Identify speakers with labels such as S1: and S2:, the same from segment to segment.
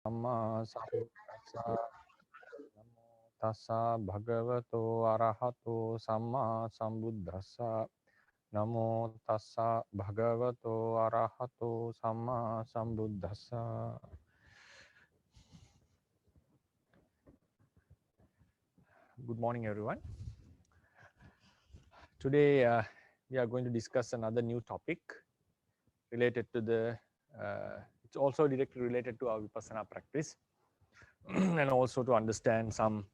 S1: Samma sambuddhassa. Namo tassa bhagavato arahato samma sambuddhassa. Namo tassa bhagavato arahato samma sambuddhassa. Good morning, everyone. Today we are going to discuss another new topic related to the it's also directly related to our vipassana practice and also to understand some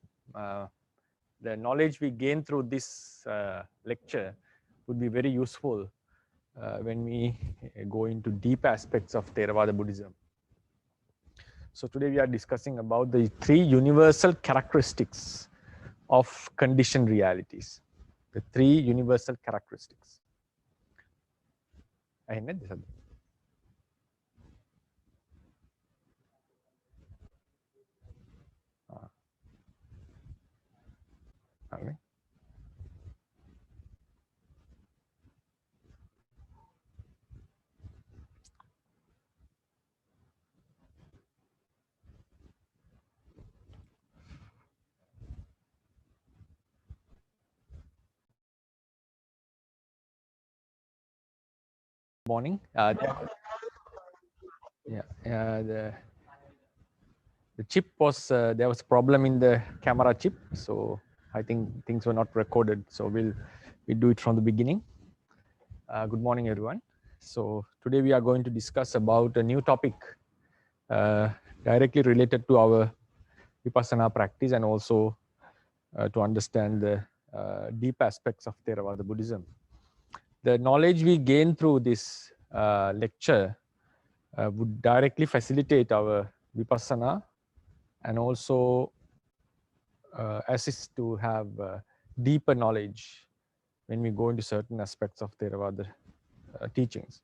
S1: the knowledge we gain through this lecture would be very useful when we go into deep aspects of Theravada Buddhism. So today we are discussing about the three universal characteristics of conditioned realities. The three universal characteristics. Morning. The chip was there was a problem in the camera chip, so I think things were not recorded. So we'll do it from the beginning. Good morning, everyone. So today we are going to discuss about a new topic directly related to our vipassana practice and also to understand the deep aspects of Theravada Buddhism. The knowledge we gain through this lecture would directly facilitate our vipassana and also assist to have deeper knowledge when we go into certain aspects of Theravada teachings.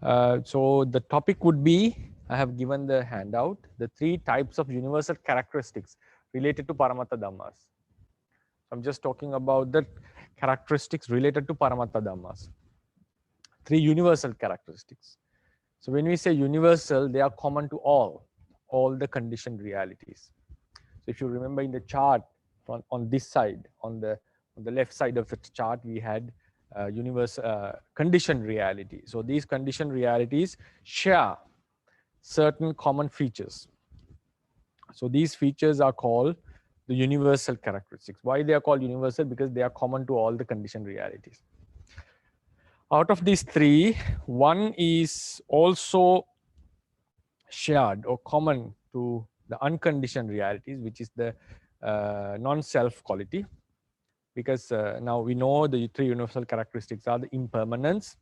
S1: So the topic would be, I have given the handout, the three types of universal characteristics related to Paramattha Dhammas. I'm just talking about the characteristics related to Paramattha Dhammas. Three universal characteristics. So when we say universal, they are common to all the conditioned realities. So if you remember in the chart on this side, on the left side of the chart, we had conditioned reality. So these conditioned realities share certain common features. So these features are called the universal characteristics. Why they are called universal? Because they are common to all the conditioned realities. Out of these three, one is also shared or common to the unconditioned realities, which is the non-self quality. Because now we know the three universal characteristics are the impermanence,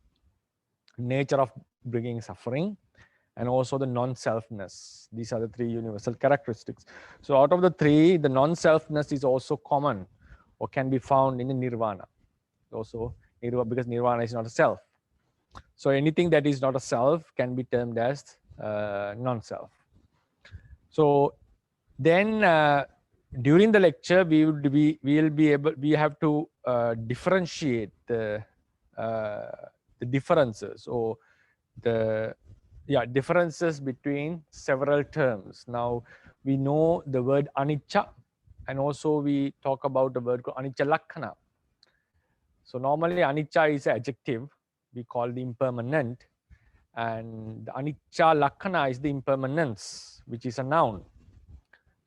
S1: nature of bringing suffering, and also the non-selfness. These are the three universal characteristics. So out of the three, the non-selfness is also common or can be found in the nirvana. Also, because nirvana is not a self. So anything that is not a self can be termed as non-self. So then during the lecture, we have to differentiate the differences or the differences between several terms. Now we know the word anicca, and also we talk about the word called anicca lakkhana. So normally anicca is an adjective, we call the impermanent, and the anicca lakkhana is the impermanence, which is a noun.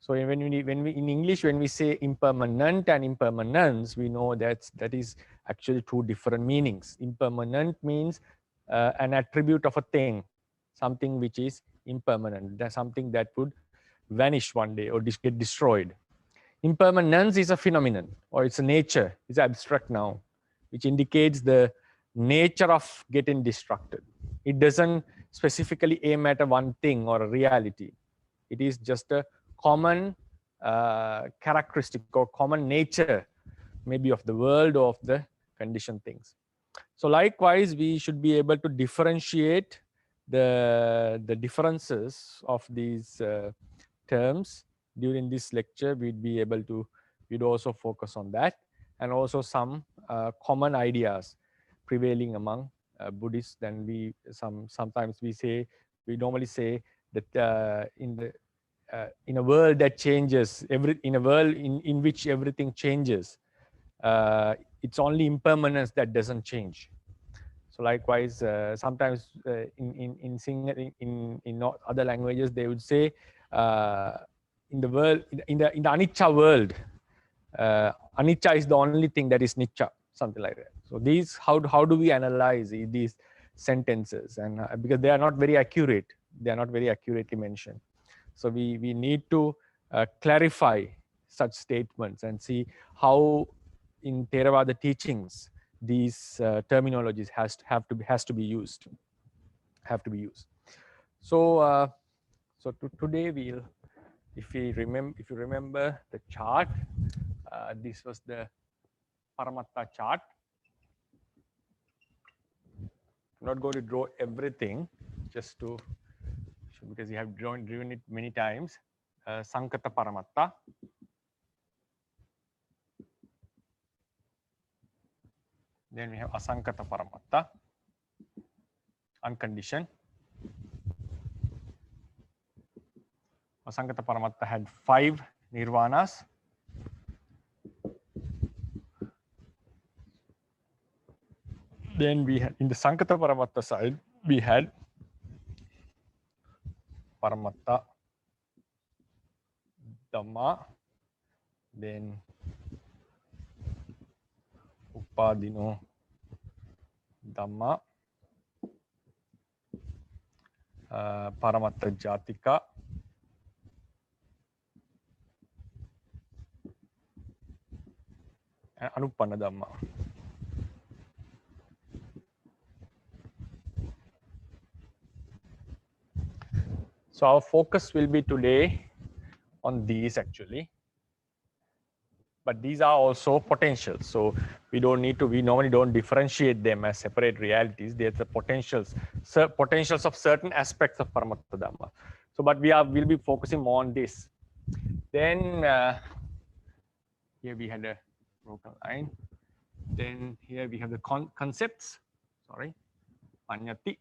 S1: So when we in English, when we say impermanent and impermanence, we know that is actually two different meanings. Impermanent means an attribute of a thing, something which is impermanent. That's something that would vanish one day or get destroyed. Impermanence is a phenomenon, or it's a nature, it's abstract noun, which indicates the nature of getting destructed. It doesn't specifically aim at a one thing or a reality. It is just a common characteristic or common nature, maybe of the world or of the conditioned things. So likewise, we should be able to differentiate the differences of these terms. During this lecture, we'd also focus on that, and also some common ideas prevailing among Buddhists. Then sometimes we normally say that in a world that changes, in a world in which everything changes, it's only impermanence that doesn't change. So likewise, sometimes in other languages they would say, in the world, in the anicca world, anicca is the only thing that is nicca, something like that. So these, how do we analyze these sentences? And because they are not very accurate, they are not very accurately mentioned. So we need to clarify such statements and see how in Theravada teachings these terminologies has to be used. So today we'll, if you remember the chart, this was the Paramatta chart. I'm not going to draw everything, just to, because you have driven it many times. Sankata Paramatta. Then we have Asankata Paramatta, unconditioned. Asankata Paramatta had 5 nirvanas. Then we had, in the Sankata Paramatta side, we had Paramatta Dhamma, then Upadino Dhamma, Paramatta Jatika, and Anupanna Dhamma. So our focus will be today on these actually, but these are also potentials. So we normally don't differentiate them as separate realities. They're the potentials of certain aspects of Paramatta Dhamma. So, but we'll be focusing more on this. Then here we had a broken line. Then here we have the concepts. Sorry, Panyati.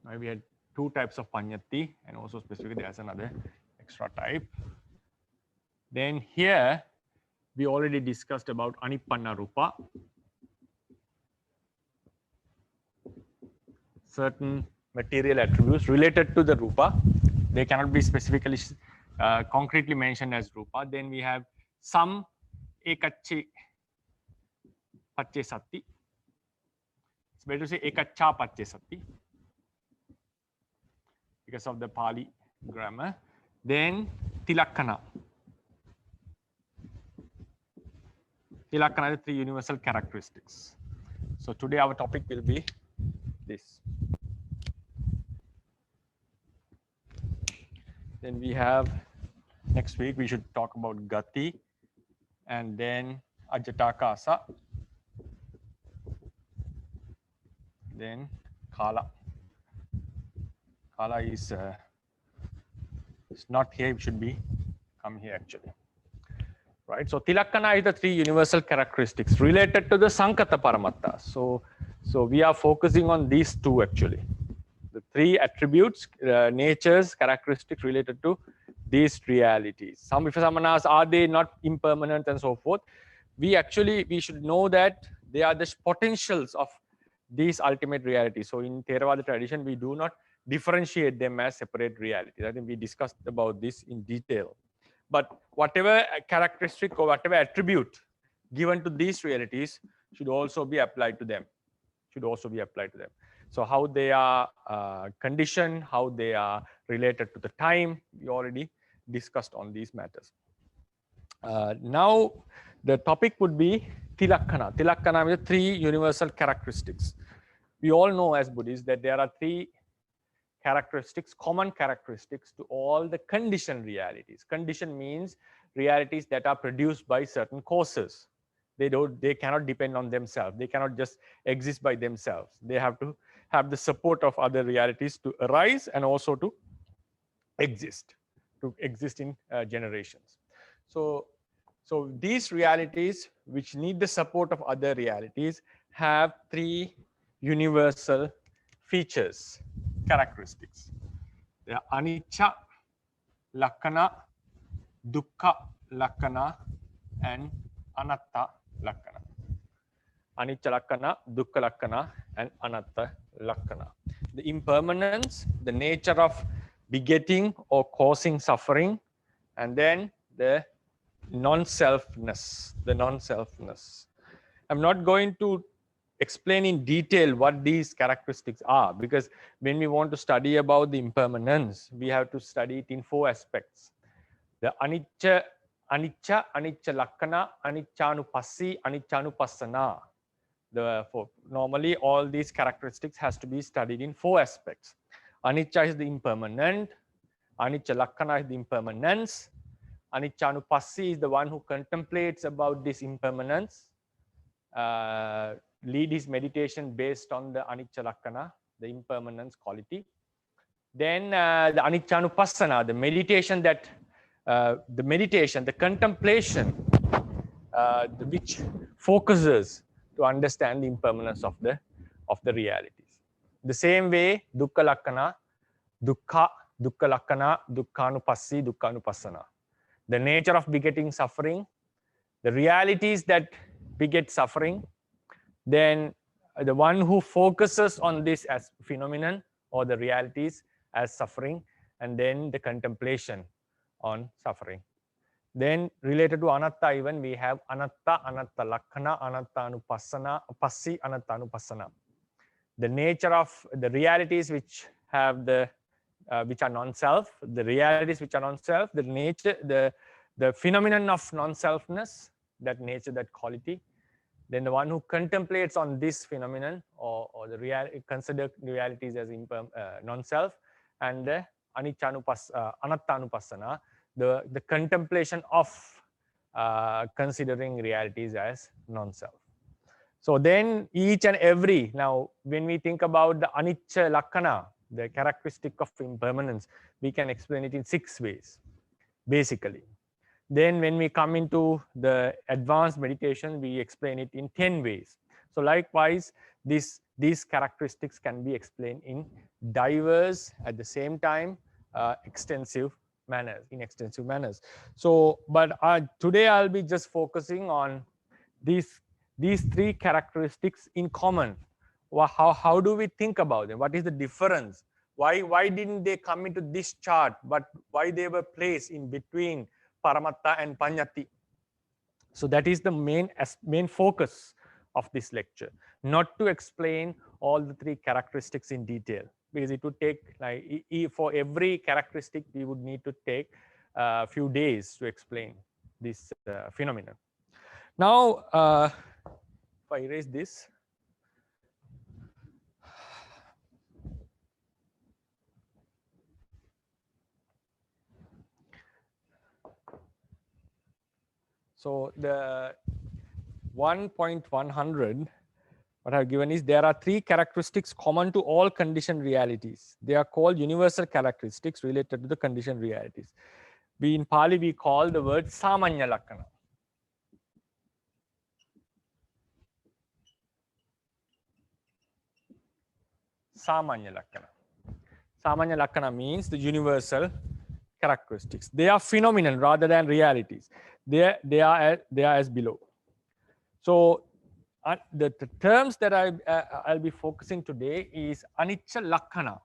S1: Now we had 2 types of Panyati, and also specifically there's another extra type. Then here we already discussed about Anipanna Rupa. Certain material attributes related to the Rupa. They cannot be specifically concretely mentioned as Rupa. Then we have some Ekacche Pacche Sati. It's better to say Ekaccha Pacche Sati because of the Pali grammar. Then Tilakkana. Tilakkana are the 3 universal characteristics. So today our topic will be this. Then we have, next week we should talk about Gati, and then Ajatakasa, then Kala. Kala is it's not here, it should be come here actually. Right, so Tilakkana is the 3 universal characteristics related to the Sankata Paramatta. So we are focusing on these 2 actually. The 3 attributes, natures, characteristics related to these realities. Some samanas, are they not impermanent and so forth? We should know that they are the potentials of these ultimate realities. So in Theravada tradition, we do not differentiate them as separate realities. I think we discussed about this in detail. But whatever characteristic or whatever attribute given to these realities should also be applied to them. So how they are conditioned, how they are related to the time, we already discussed on these matters. Now the topic would be Tilakkana. Tilakkana is the 3 universal characteristics. We all know as Buddhists that there are 3 characteristics, common characteristics to all the conditioned realities. Condition means realities that are produced by certain causes. They cannot depend on themselves. They cannot just exist by themselves. They have to have the support of other realities to arise and also to exist in generations. So these realities which need the support of other realities have 3 universal features, characteristics. There are anicca lakkana, dukkha lakkana, and anatta lakkana. Anicca lakkana, dukkha lakkana, and anatta lakkana. The impermanence, the nature of begetting or causing suffering, and then the non-selfness, I'm not going to explain in detail what these characteristics are, because when we want to study about the impermanence, we have to study it in 4 aspects. The anicca lakkana, aniccanupassi, aniccanupassana. Normally all these characteristics has to be studied in 4 aspects. Anicca is the impermanent, anicca lakkana is the impermanence, aniccanupassi is the one who contemplates about this impermanence, lead his meditation based on the anicca lakkana, the impermanence quality. Then the aniccanupassana, the meditation, the contemplation, which focuses to understand the impermanence of the realities. The same way, dukkha lakkana, dukkha lakkana, dukkhanupassi, dukkhanupassana. The nature of begetting suffering, the realities that beget suffering, then the one who focuses on this as phenomenon or the realities as suffering, and then the contemplation on suffering. Then related to anatta, even we have anatta, anatta lakkana, anatta anupassana, passi, anatta anupassana. The nature of the realities which have which are non-self, the realities which are non-self, the nature, the phenomenon of non-selfness, that nature, that quality. Then the one who contemplates on this phenomenon or consider realities as non-self, and the anatta anupassana, the contemplation of considering realities as non-self. So then each and every, now when we think about the anicca lakkana, the characteristic of impermanence, we can explain it in 6 ways, basically. Then when we come into the advanced meditation, we explain it in 10 ways. So likewise, these characteristics can be explained in diverse, at the same time, extensive manners. So, but today I'll be just focusing on these 3 characteristics in common. How do we think about them? What is the difference? Why didn't they come into this chart, but why they were placed in between Paramatta and Paññatti? So that is the main focus of this lecture, not to explain all the 3 characteristics in detail, because it would take, like, for every characteristic we would need to take a few days to explain this phenomenon. Now, if I erase this, so the 1.100, what I've given is there are 3 characteristics common to all conditioned realities. They are called universal characteristics related to the conditioned realities. In Pali, we call the word samanya lakkana. Samanya lakkana. Samanya lakkana means the universal characteristics. They are phenomenon rather than realities. They are as below. So the terms that I'll be focusing today is anicca lakkana,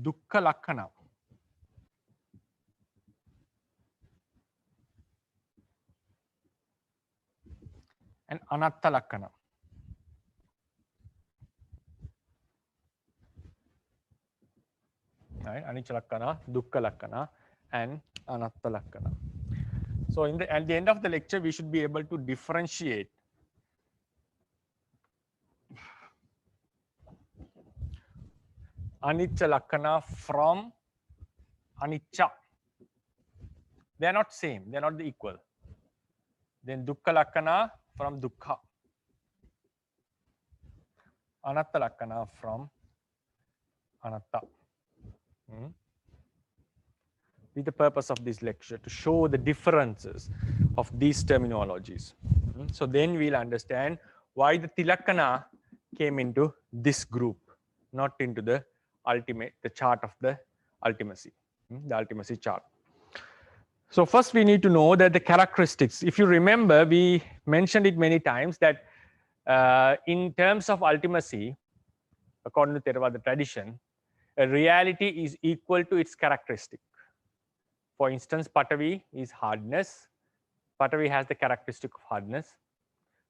S1: dukkha lakkana, and anatta lakkana. Right? Anicca lakkana, dukkha lakkana, and anatta lakkana. So at the end of the lecture, we should be able to differentiate anicca lakkana from anicca. They are not same. They are not equal. Then dukkha lakkana from dukkha. Anatta lakkana from anatta. With the purpose of this lecture, to show the differences of these terminologies. So then we'll understand why the Tilakkhana came into this group, not into the chart of the ultimacy, the ultimacy chart. So first we need to know that the characteristics, if you remember, we mentioned it many times that in terms of ultimacy, according to Theravāda tradition, a reality is equal to its characteristic. For instance, Patavi is hardness. Patavi has the characteristic of hardness.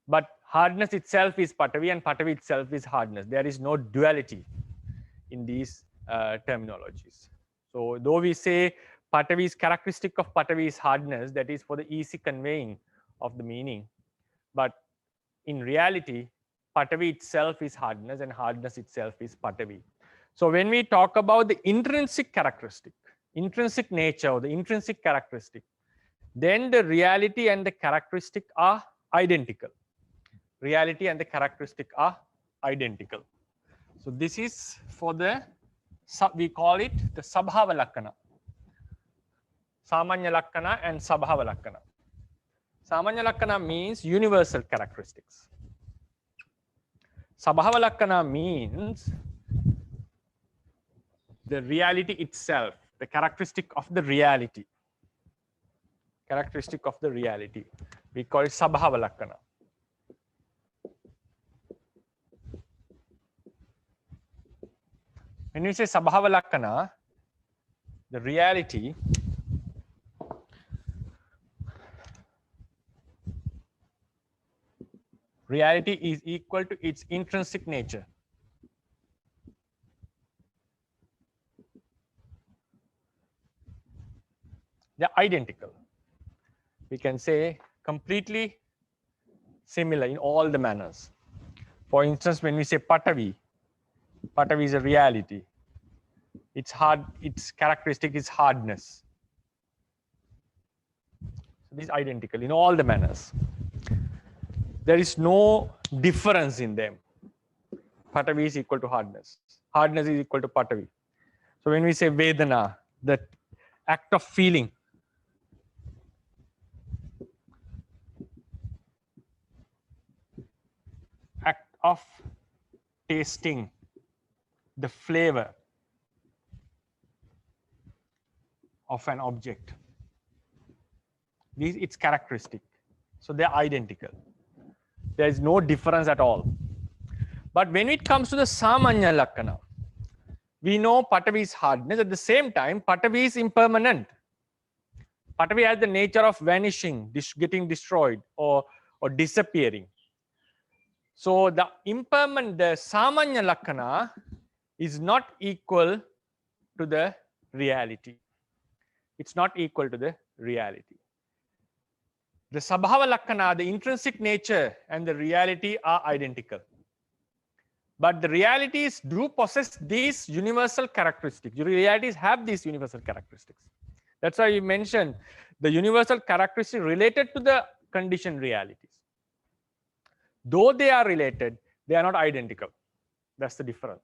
S1: But hardness itself is Patavi and Patavi itself is hardness. There is no duality in these terminologies. So though we say Patavi's characteristic of Patavi is hardness, that is for the easy conveying of the meaning. But in reality, Patavi itself is hardness and hardness itself is Patavi. So when we talk about the intrinsic characteristic, intrinsic nature or the intrinsic characteristic, then the reality and the characteristic are identical. Reality and the characteristic are identical. So this is for the, we call it the Sabhava Lakkana. Samanya Lakkana and Sabhava Lakkana. Samanya Lakkana means universal characteristics. Sabhava Lakkana means the reality itself, the characteristic of the reality. Characteristic of the reality. We call it Sabhava Lakkana. When we say Sabhava Lakkana, the reality is equal to its intrinsic nature. They're identical. We can say completely similar in all the manners. For instance, when we say Patavi, Patavi is a reality. It's hard, its characteristic is hardness. So this is identical in all the manners. There is no difference in them. Patavi is equal to hardness. Hardness is equal to Patavi. So when we say Vedana, the act of feeling, act of tasting the flavor of an object, its characteristic. So they are identical. There is no difference at all. But when it comes to the Samanya Lakkana, we know Patavi is hardness. At the same time, Patavi is impermanent. Patavi has the nature of vanishing, getting destroyed or disappearing. So the impermanent, the Samanya Lakkana is not equal to the reality. It's not equal to the reality. The Sabhava Lakkana, the intrinsic nature and the reality are identical. But the realities do possess these universal characteristics. The realities have these universal characteristics. That's why you mentioned the universal characteristics related to the conditioned realities. Though they are related, they are not identical. That's the difference.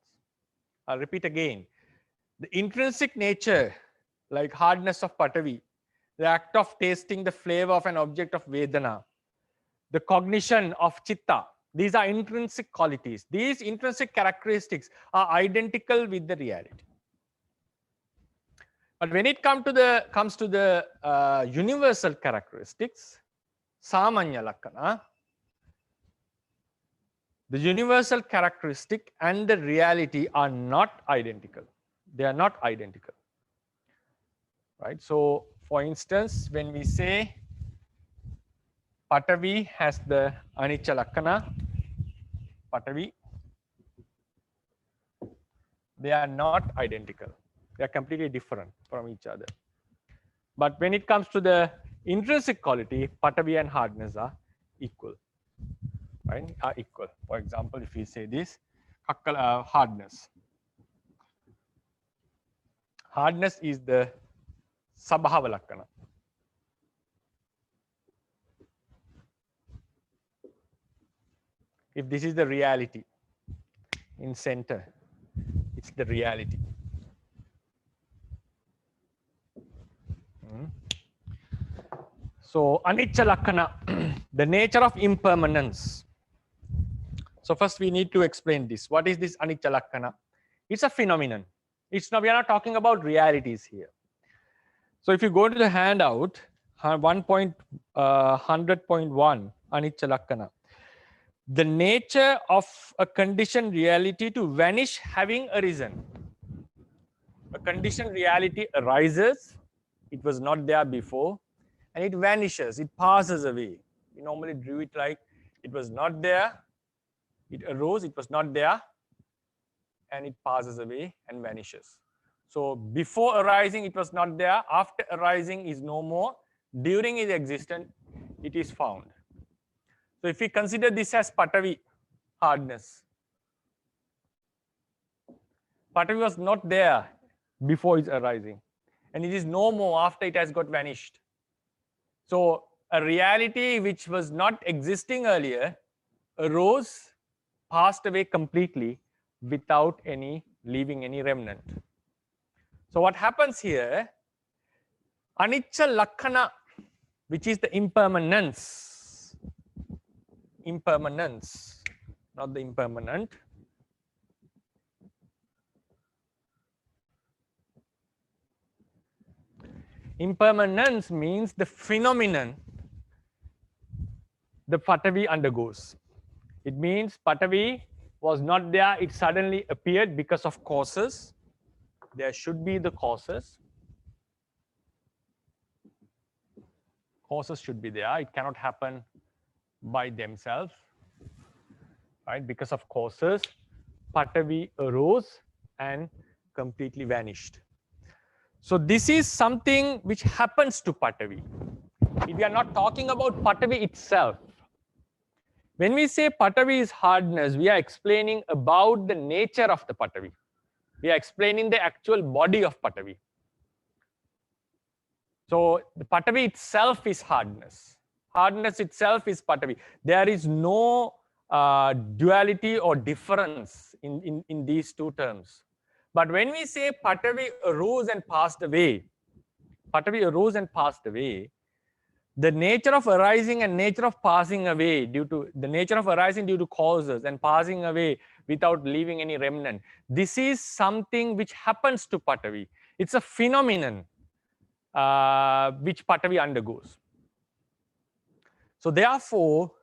S1: I'll repeat again. The intrinsic nature, like hardness of Patavi, the act of tasting the flavor of an object of Vedana, the cognition of Chitta, these are intrinsic qualities. These intrinsic characteristics are identical with the reality. But when it comes to the universal characteristics, Samanya Lakkana, the universal characteristic and the reality are not identical. They are not identical. Right? So, for instance, when we say Patavi has the Anicca Lakkana, Patavi, they are not identical. They are completely different from each other. But when it comes to the intrinsic quality, Patavi and hardness are equal. Right? Are equal. For example, if we say this, hardness. Hardness is the Sabhava Lakkana. If this is the reality in center, it's the reality. So Anicca Lakkana, The nature of impermanence. So first we need to explain this. What is this anicca lakkana? It's a phenomenon. It's not, we are not talking about realities here. So if you go to the handout, 1.100.1 anicca lakkana. The nature of a conditioned reality to vanish having arisen. A conditioned reality arises, it was not there before, and it vanishes, it passes away. We normally drew it like it was not there, it arose, it was not there, and it passes away and vanishes. So before arising, it was not there, after arising is no more, during its existence, it is found. So if we consider this as Patavi, hardness. Patavi was not there before its arising, and it is no more after it has got vanished. So a reality which was not existing earlier arose, passed away completely without leaving any remnant. So what happens here, anicca lakkana, which is the impermanence, not the impermanent. Impermanence means the phenomenon the Patavi undergoes. It means Patavi was not there, it suddenly appeared because of causes. There should be the causes. Causes should be there, it cannot happen by themselves. Right? Because of causes, Patavi arose and completely vanished. So this is something which happens to Patavi. We are not talking about Patavi itself. When we say Patavi is hardness, we are explaining about the nature of the Patavi. We are explaining the actual body of Patavi. So the Patavi itself is hardness. Hardness itself is Patavi. There is no duality or difference in these two terms. But when we say Patavi arose and passed away, the nature of arising and nature of passing away due to causes and passing away without leaving any remnant. This is something which happens to Patavi. It's a phenomenon which Patavi undergoes. So therefore,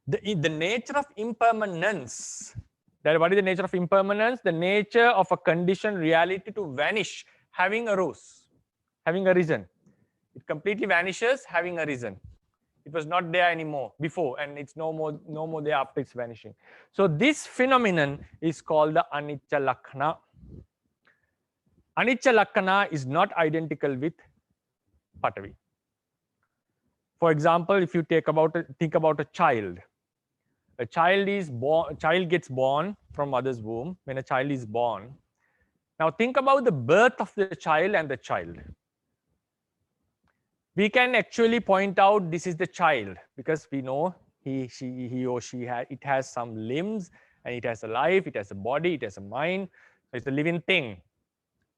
S1: the nature of impermanence, what is the nature of impermanence? The nature of a conditioned reality to vanish, having arisen. It completely vanishes, having arisen. It was not there anymore before, and it's no more there after it's vanishing. So this phenomenon is called the anicca lakkana. Anicca lakkana is not identical with Patavi. For example, if you think about a child. A child gets born from mother's womb. When a child is born, now think about the birth of the child and the child. We can actually point out this is the child because we know he or she has some limbs and it has a life, it has a body, it has a mind. So it's a living thing.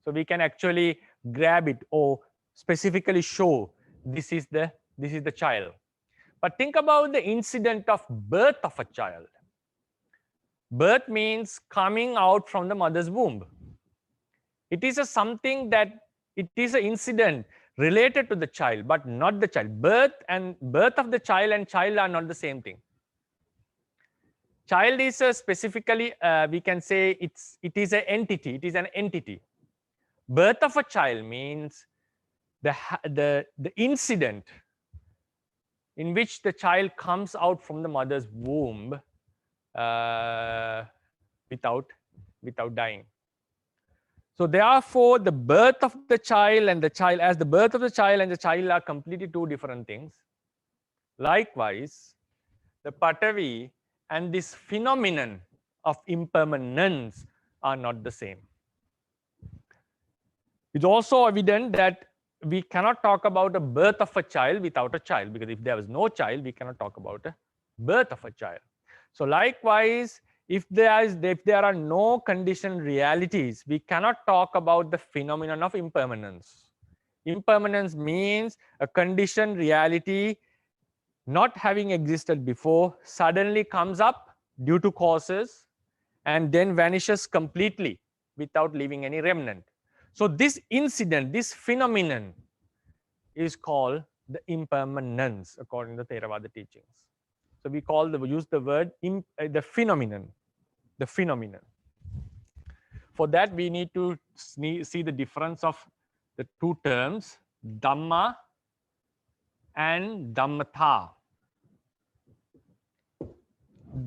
S1: So we can actually grab it or specifically show this is the child. But think about the incident of birth of a child. Birth means coming out from the mother's womb. It is something that it is an incident related to the child, but not the child. Birth of the child and child are not the same thing. Child is specifically, we can say it is an entity. It is an entity. Birth of a child means the incident in which the child comes out from the mother's womb without dying. So therefore, the birth of the child and the child, as the birth of the child and the child are completely two different things. Likewise, the Patavi and this phenomenon of impermanence are not the same. It's also evident that we cannot talk about the birth of a child without a child, because if there was no child, we cannot talk about the birth of a child. So likewise, if there are no conditioned realities, we cannot talk about the phenomenon of impermanence. Impermanence means a conditioned reality not having existed before, suddenly comes up due to causes and then vanishes completely without leaving any remnant. So this incident, this phenomenon is called the impermanence according to Theravāda teachings. So we use the word the phenomenon, the phenomenon. For that, we need to see the difference of the two terms, Dhamma and Dhammata.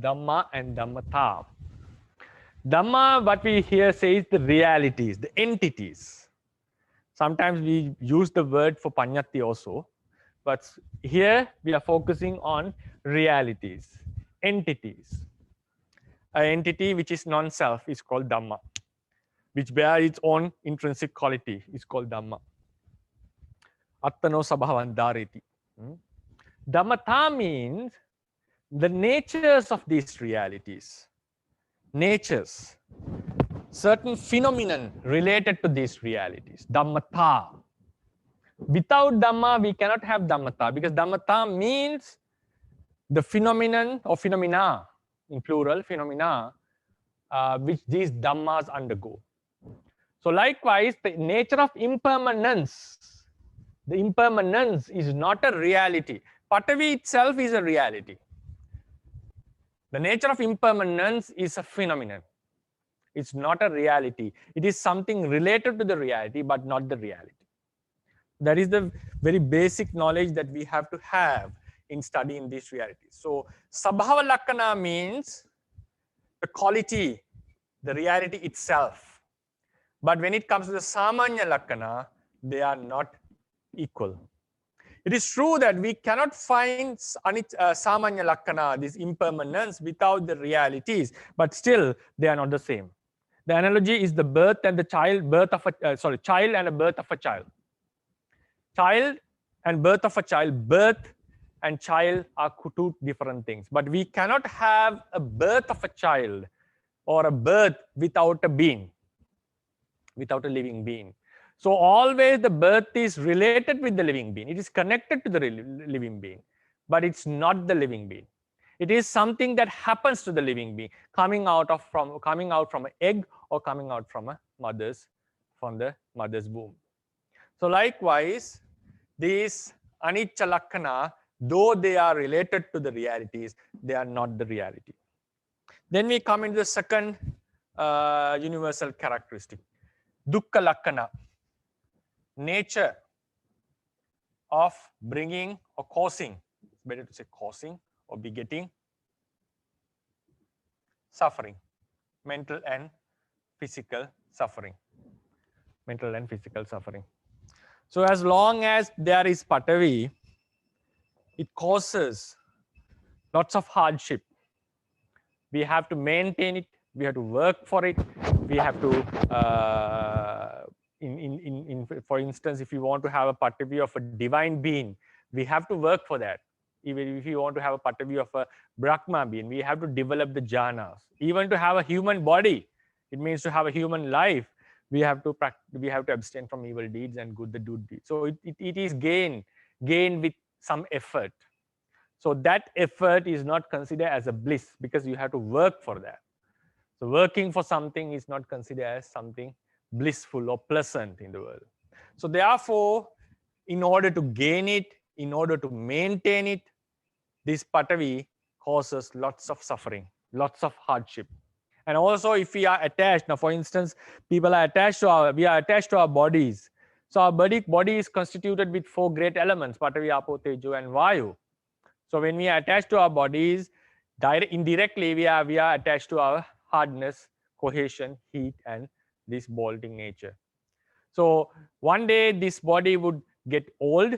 S1: Dhamma and Dhammata. Dhamma, what we here say is the realities, the entities. Sometimes we use the word for Panyati also, but here we are focusing on realities, entities. An entity which is non-self is called Dhamma, which bears its own intrinsic quality is called Dhamma. Attano sabhavan dhareti. Dhammata means the natures of these realities. Natures, certain phenomenon related to these realities, Dhammata. Without Dhamma, we cannot have Dhammata, because Dhammata means the phenomenon or phenomena, in plural, phenomena, which these Dhammas undergo. So likewise, the nature of impermanence, the impermanence is not a reality. Patavi itself is a reality. The nature of impermanence is a phenomenon. It's not a reality. It is something related to the reality, but not the reality. That is the very basic knowledge that we have to have in studying these realities. So, Sabhava Lakkana means the quality, the reality itself. But when it comes to the Samanya Lakkana, they are not equal. It is true that we cannot find Samanya Lakkana, this impermanence, without the realities, but still they are not the same. The analogy is the birth and the child, child and a birth of a child. Child and birth of a child, birth and child are two different things. But we cannot have a birth of a child or a birth without a being, without a living being. So always the birth is related with the living being. It is connected to the living being, but it's not the living being. It is something that happens to the living being, coming out from an egg or coming out from the mother's womb. So likewise, these anicca lakkana, though they are related to the realities, they are not the reality. Then we come into the second universal characteristic, dukkha lakkana, nature of bringing or causing, it's better to say causing or begetting, suffering, mental and physical suffering. Mental and physical suffering. So as long as there is Patavi, it causes lots of hardship. We have to maintain it. We have to work for it. We have to, for instance, if you want to have a Patavi of a divine being, we have to work for that. Even if you want to have a Patavi of a Brahma being, we have to develop the jhanas. Even to have a human body, it means to have a human life, we have to abstain from evil deeds and good deeds. So it is gain with some effort. So that effort is not considered as a bliss, because you have to work for that. So working for something is not considered as something blissful or pleasant in the world. So therefore, in order to gain it, in order to maintain it, this Patavi causes lots of suffering, lots of hardship. And also, if we are attached, now for instance, people are attached to we are attached to our bodies. So our body is constituted with 4 great elements, Patavi, Apo, Tejo, and Vayu. So when we are attached to our bodies, indirectly we are attached to our hardness, cohesion, heat, and this bolting nature. So one day this body would get old,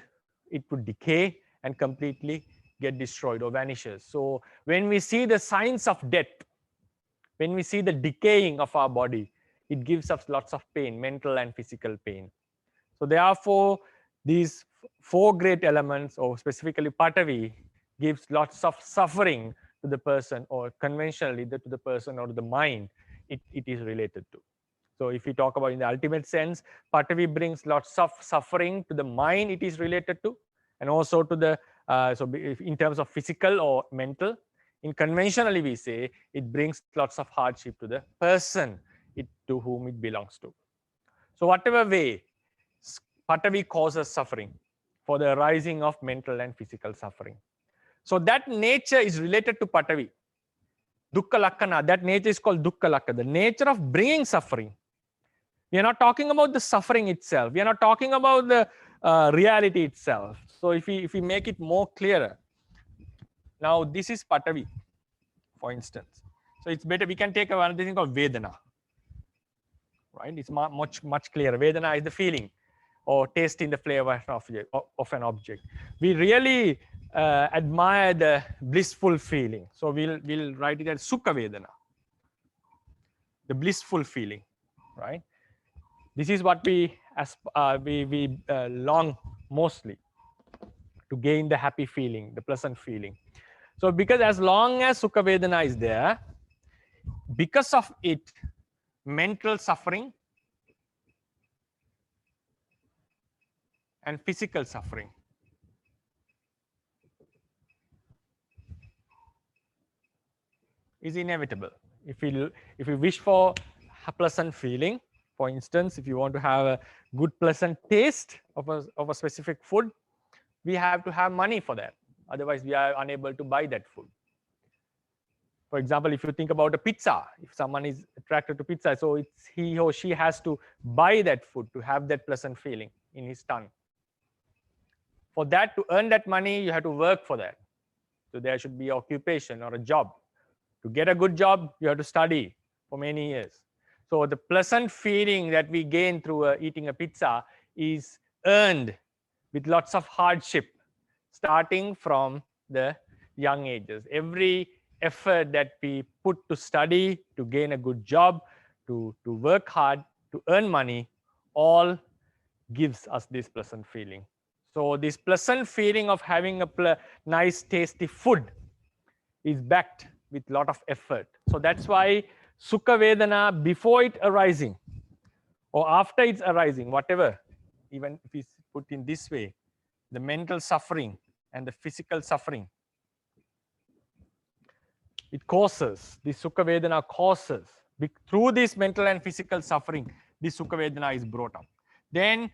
S1: it would decay and completely get destroyed or vanishes. So when we see the signs of death, when we see the decaying of our body, it gives us lots of pain, mental and physical pain. So therefore, these 4 great elements, or specifically Patavi, gives lots of suffering to the person, or conventionally to the person or to the mind it is related to. So if we talk about in the ultimate sense, Patavi brings lots of suffering to the mind it is related to, and also to the In terms of physical or mental, in conventionally we say it brings lots of hardship to the person to whom it belongs to. So whatever way, Patavi causes suffering for the arising of mental and physical suffering. So that nature is related to Patavi. Dukkha Lakkana, that nature is called Dukkha Lakkana, the nature of bringing suffering. We are not talking about the suffering itself. We are not talking about the reality itself. So if we make it more clearer, now this is Patavi, for instance. So it's better, we can take another thing called Vedana. Right? It's much clearer. Vedana is the feeling or tasting the flavor of an object. We really admire the blissful feeling. So we'll write it as Sukha Vedana, the blissful feeling, right? This is what we long mostly to gain the happy feeling, the pleasant feeling. So because as long as Sukha Vedana is there, because of it, mental suffering and physical suffering is inevitable. If we wish for a pleasant feeling, for instance, if you want to have a good pleasant taste of a specific food, we have to have money for that. Otherwise, we are unable to buy that food. For example, if you think about a pizza, if someone is attracted to pizza, so it's he or she has to buy that food to have that pleasant feeling in his tongue. For that, to earn that money, you have to work for that. So there should be occupation or a job. To get a good job, you have to study for many years. So the pleasant feeling that we gain through eating a pizza is earned with lots of hardship, starting from the young ages. Every effort that we put to study, to gain a good job, to work hard, to earn money, all gives us this pleasant feeling. So this pleasant feeling of having a nice, tasty food is backed with a lot of effort. So that's why Sukha Vedana, before it arising or after it's arising, whatever, even if it's put in this way, the mental suffering and the physical suffering, it causes, this Sukha Vedana causes, through this mental and physical suffering, this Sukha Vedana is brought up. Then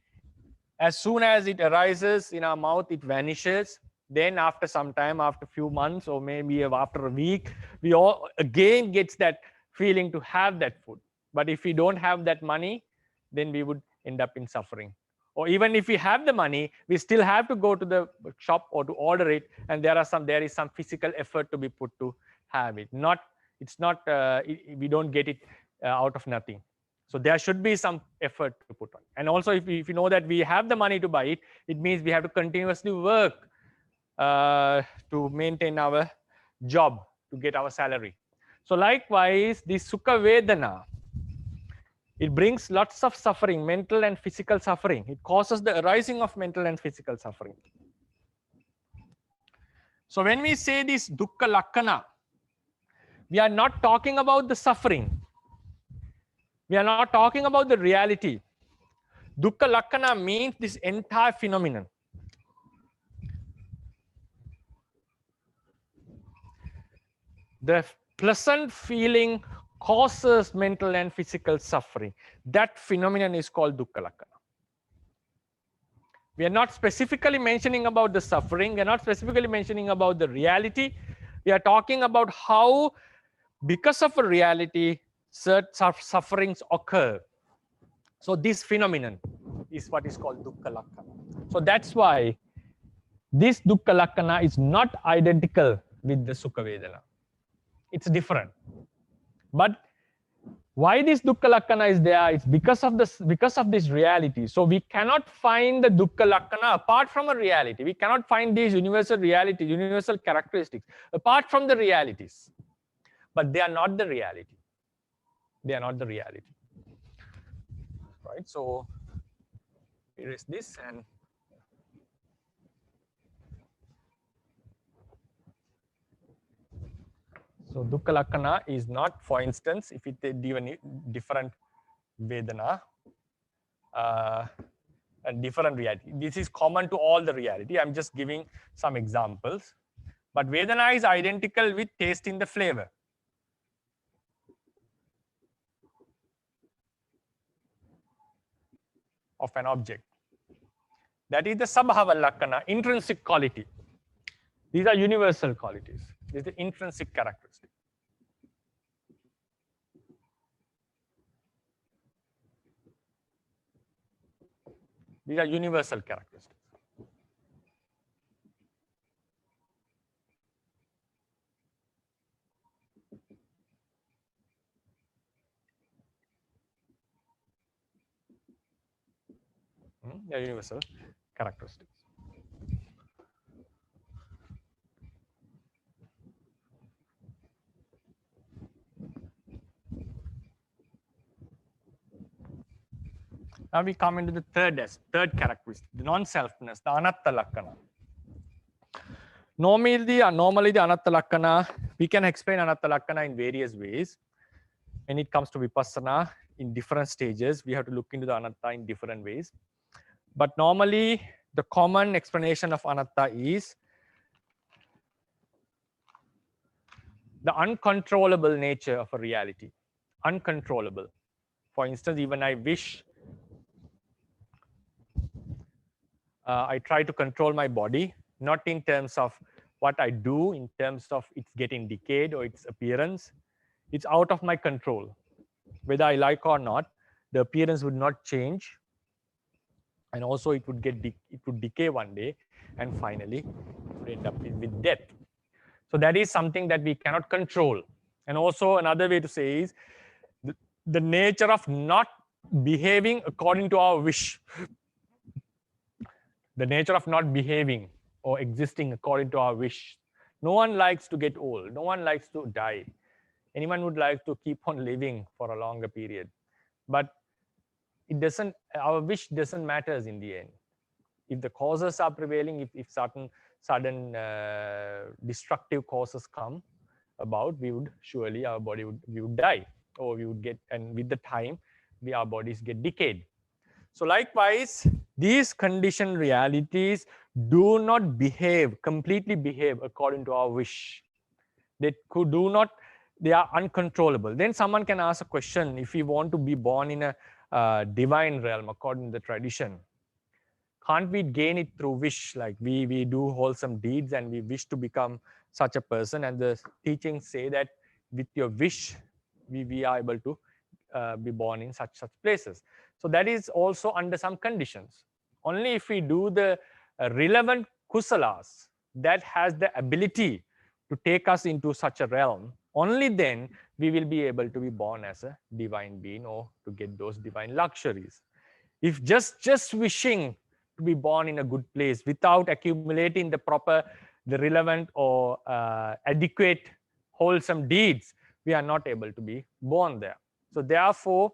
S1: as soon as it arises in our mouth, it vanishes. Then after some time, after a few months, or maybe after a week, we all again gets that feeling to have that food. But if we don't have that money, then we would end up in suffering. Or even if we have the money, we still have to go to the shop or to order it, and there is some physical effort to be put to have it. We don't get it out of nothing. So there should be some effort to put on. And also, if you know that we have the money to buy it, it means we have to continuously work to maintain our job, to get our salary. So likewise, this Sukha Vedana, it brings lots of suffering, mental and physical suffering. It causes the arising of mental and physical suffering. So when we say this Dukkha Lakkana, we are not talking about the suffering. We are not talking about the reality. Dukkha Lakkana means this entire phenomenon. The pleasant feeling causes mental and physical suffering. That phenomenon is called Dukkha Lakkana. We are not specifically mentioning about the suffering. We are not specifically mentioning about the reality. We are talking about how, because of a reality, certain sufferings occur. So this phenomenon is what is called Dukkha Lakkana. So that's why this Dukkha Lakkana is not identical with the Sukha Vedana. It's different. But why this Dukkha Lakkana is there? It's because of this reality. So we cannot find the Dukkha Lakkana apart from a reality. We cannot find these universal realities, universal characteristics apart from the realities. But they are not the reality. They are not the reality. Right? So here is this, and so Dukkha Lakkana is not, for instance, if it is given different Vedana, a different reality. This is common to all the reality. I'm just giving some examples. But Vedana is identical with tasting the flavor of an object. That is the Sabhava Lakkhana, intrinsic quality. These are universal qualities. This is the intrinsic characteristic. These are universal characteristics. They are universal characteristics. Now we come into the third characteristic, the non-selfness, the Anatta Lakkhana. Normally the Anatta Lakkhana, we can explain Anatta Lakkhana in various ways. When it comes to Vipassana, in different stages, we have to look into the Anatta in different ways. But normally, the common explanation of Anatta is the uncontrollable nature of a reality. Uncontrollable. For instance, even I wish, I try to control my body, not in terms of what I do, in terms of it's getting decayed or its appearance. It's out of my control. Whether I like or not, the appearance would not change. And also it would decay one day, and finally end up with death. So that is something that we cannot control. And also another way to say is the nature of not behaving according to our wish. The nature of not behaving or existing according to our wish. No one likes to get old. No one likes to die. Anyone would like to keep on living for a longer period. But it doesn't, our wish doesn't matter in the end. If the causes are prevailing, if sudden destructive causes come about, we would surely, our body we would die, or we would get, and with the time, our bodies get decayed. So likewise, these conditioned realities do not completely behave according to our wish. They are uncontrollable. Then someone can ask a question, if we want to be born in a divine realm according to the tradition, can't we gain it through wish? Like we do wholesome deeds and we wish to become such a person, and the teachings say that with your wish, we are able to be born in such places. So that is also under some conditions. Only if we do the relevant kusalas that has the ability to take us into such a realm, only then we will be able to be born as a divine being or to get those divine luxuries. If just wishing to be born in a good place without accumulating the relevant or adequate wholesome deeds, we are not able to be born there. So therefore,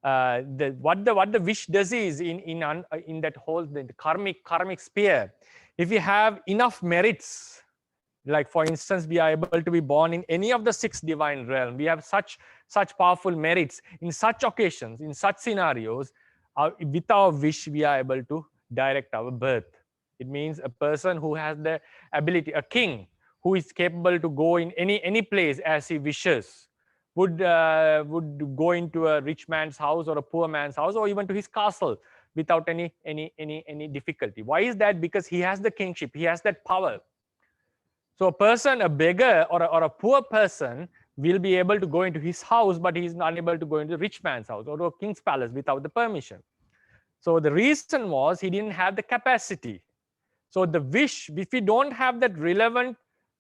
S1: what the wish does is in that whole the karmic sphere, if we have enough merits, like for instance, we are able to be born in any of the 6 divine realms, we have such powerful merits in such occasions, in such scenarios, with our wish we are able to direct our birth. It means a person who has the ability, a king who is capable to go in any place as he wishes, would go into a rich man's house or a poor man's house or even to his castle without any difficulty. Why is that? Because he has the kingship, he has that power. So a beggar or a poor person will be able to go into his house, but he is not able to go into the rich man's house or to a king's palace without the permission. So the reason was he didn't have the capacity. So the wish, if we don't have that relevant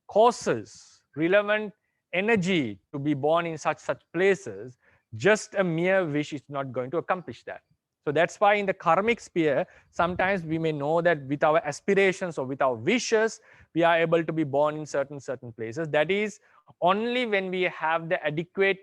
S1: causes, relevant energy to be born in such places, just a mere wish is not going to accomplish that. So that's why in the karmic sphere, sometimes we may know that with our aspirations or with our wishes, we are able to be born in certain places. That is only when we have the adequate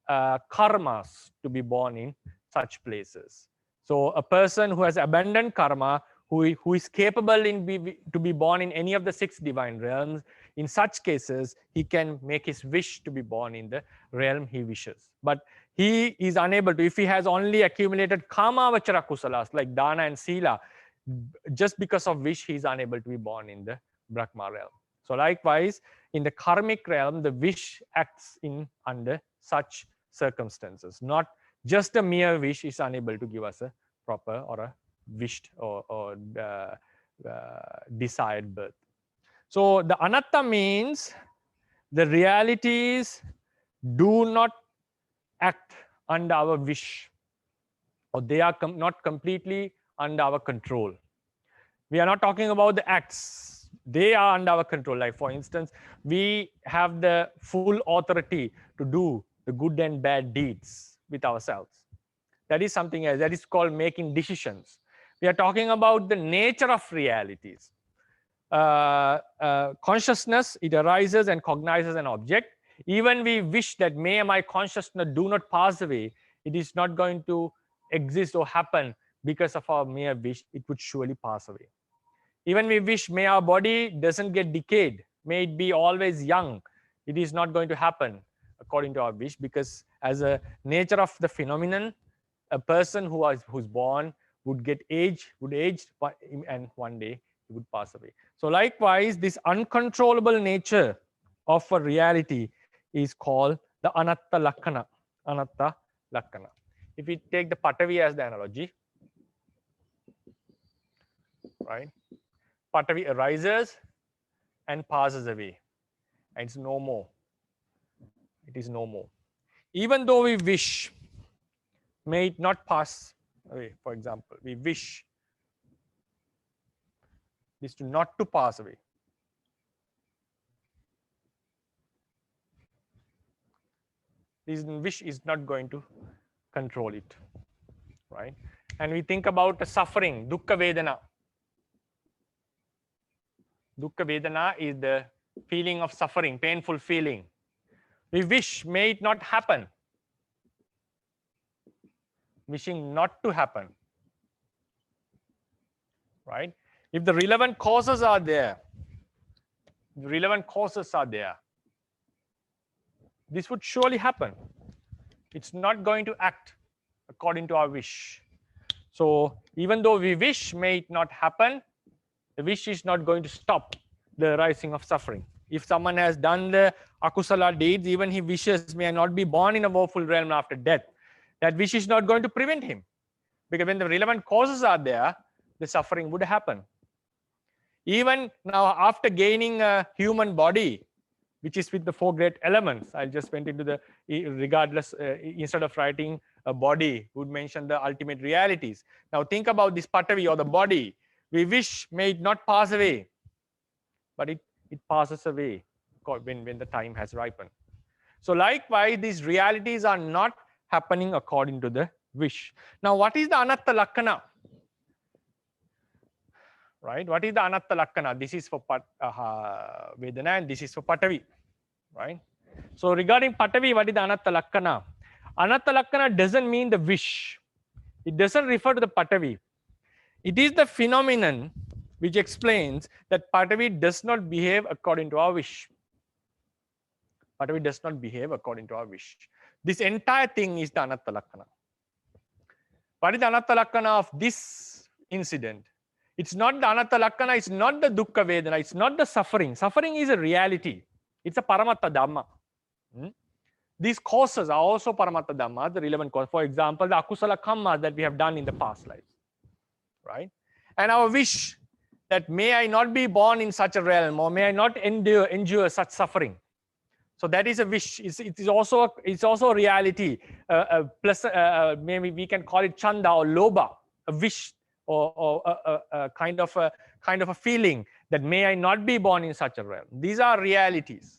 S1: karmas to be born in such places. So a person who has abundant karma, who is capable to be born in any of the 6 divine realms, in such cases, he can make his wish to be born in the realm he wishes. But he is unable to, if he has only accumulated kamavachara kusalas like dana and sila, just because of which he is unable to be born in the Brahma realm. So likewise, in the karmic realm, the wish acts in under such circumstances. Not just a mere wish is unable to give us a proper or a wished or desired birth. So the anatta means the realities do not act under our wish, or they are not completely under our control. We are not talking about the acts. They are under our control. Like for instance, we have the full authority to do the good and bad deeds with ourselves. That is something else. That is called making decisions. We are talking about the nature of realities. Consciousness, it arises and cognizes an object. Even we wish that may my consciousness do not pass away, it is not going to exist or happen because of our mere wish. It would surely pass away. Even we wish may our body doesn't get decayed, may it be always young, it is not going to happen according to our wish, because as a nature of the phenomenon, a person who's born would age, and one day he would pass away. So likewise, this uncontrollable nature of a reality is called the anatta lakkana. Anatta lakkana. If we take the Patavi as the analogy, right? Patavi arises and passes away, and it's no more. It is no more. Even though we wish, may it not pass away. For example, we wish this to not to pass away. This wish is not going to control it, right? And we think about the suffering, dukkha vedana. Dukkha vedana is the feeling of suffering, painful feeling. We wish, may it not happen. Wishing not to happen, right? If the relevant causes are there, this would surely happen. It's not going to act according to our wish. So even though we wish, may it not happen, the wish is not going to stop the arising of suffering. If someone has done the akusala deeds, even he wishes may not be born in a woeful realm after death, that wish is not going to prevent him. Because when the relevant causes are there, the suffering would happen. Even now, after gaining a human body, which is with the 4 great elements, I just went into the, regardless, instead of writing a body, would mention the ultimate realities. Now think about this Patavi or the body. We wish may it not pass away, but it passes away when the time has ripened. So likewise, these realities are not happening according to the wish. Now, what is the anatta lakkana? Right? What is the anatta lakkana? This is for Vedana and this is for Patavi. Right? So regarding Patavi, what is the anatta lakkana? Anatta lakkana doesn't mean the wish. It doesn't refer to the Patavi. It is the phenomenon which explains that Patavi does not behave according to our wish. Patavi does not behave according to our wish. This entire thing is the anatta lakkana. What is the anatta lakkana of this incident? It's not the anatta lakkana, it's not the dukkha vedana, it's not the suffering. Suffering is a reality. It's a paramatta dhamma. These causes are also paramatta dhamma, the relevant cause. For example, the akusala kammas that we have done in the past lives. Right? And our wish that may I not be born in such a realm, or may I not endure such suffering. So that is a wish. It's also a reality. Plus, maybe we can call it chanda or loba, a wish or a kind of a feeling that may I not be born in such a realm. These are realities,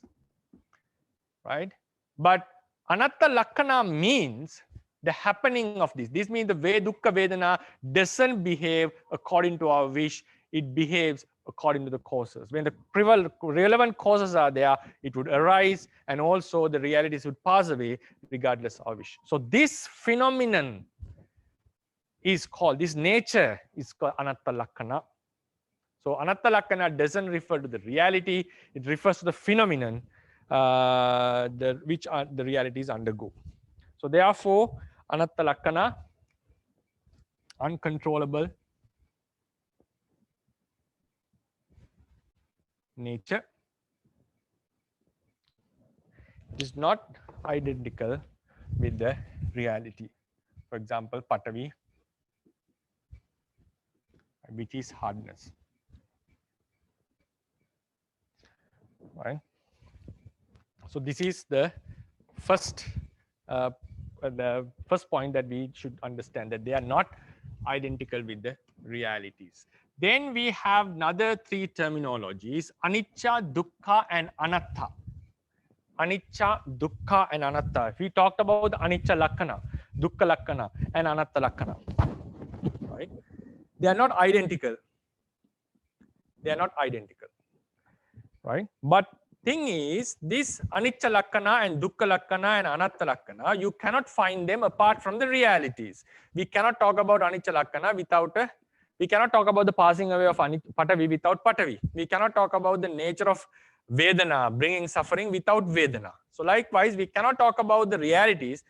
S1: right? But anatta lakkana means the happening of this. This means the way dukkha vedana doesn't behave according to our wish. It behaves according to the causes. When the relevant causes are there, it would arise, and also the realities would pass away regardless of wish. So this phenomenon is called, this nature is called anatta lakkana. So anatta lakkana doesn't refer to the reality, it refers to the phenomenon which the realities undergo. So therefore, anatta lakkana, uncontrollable nature, is not identical with the reality. For example, Patavi, which is hardness. Right. So this is the first point that we should understand, that they are not identical with the realities. Then we have another three terminologies: anicca, dukkha, and anatta. Anicca, dukkha, and anatta. We talked about the anicca lakkana, dukkha lakkana, and anatta lakkana. Right? They are not identical. They are not identical. Right? But thing is, this anicca lakkana and dukkha lakkana and anatta lakkana, you cannot find them apart from the realities. We cannot talk about anicca lakkana without we cannot talk about the passing away of Patavi without Patavi. We cannot talk about the nature of Vedana, bringing suffering, without Vedana. So likewise, we cannot talk about the realities,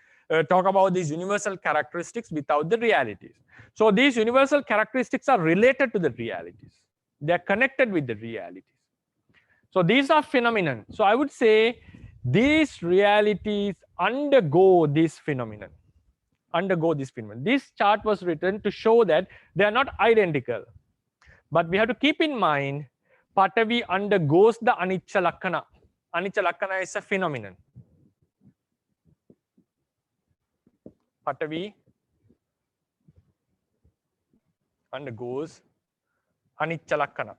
S1: talk about these universal characteristics without the realities. So these universal characteristics are related to the realities. They are connected with the realities. So these are phenomenon. So I would say these realities undergo this phenomenon. This chart was written to show that they are not identical. But we have to keep in mind, Patavi undergoes the anicca lakkana. Anicca lakkana is a phenomenon. Patavi undergoes anicca lakkana.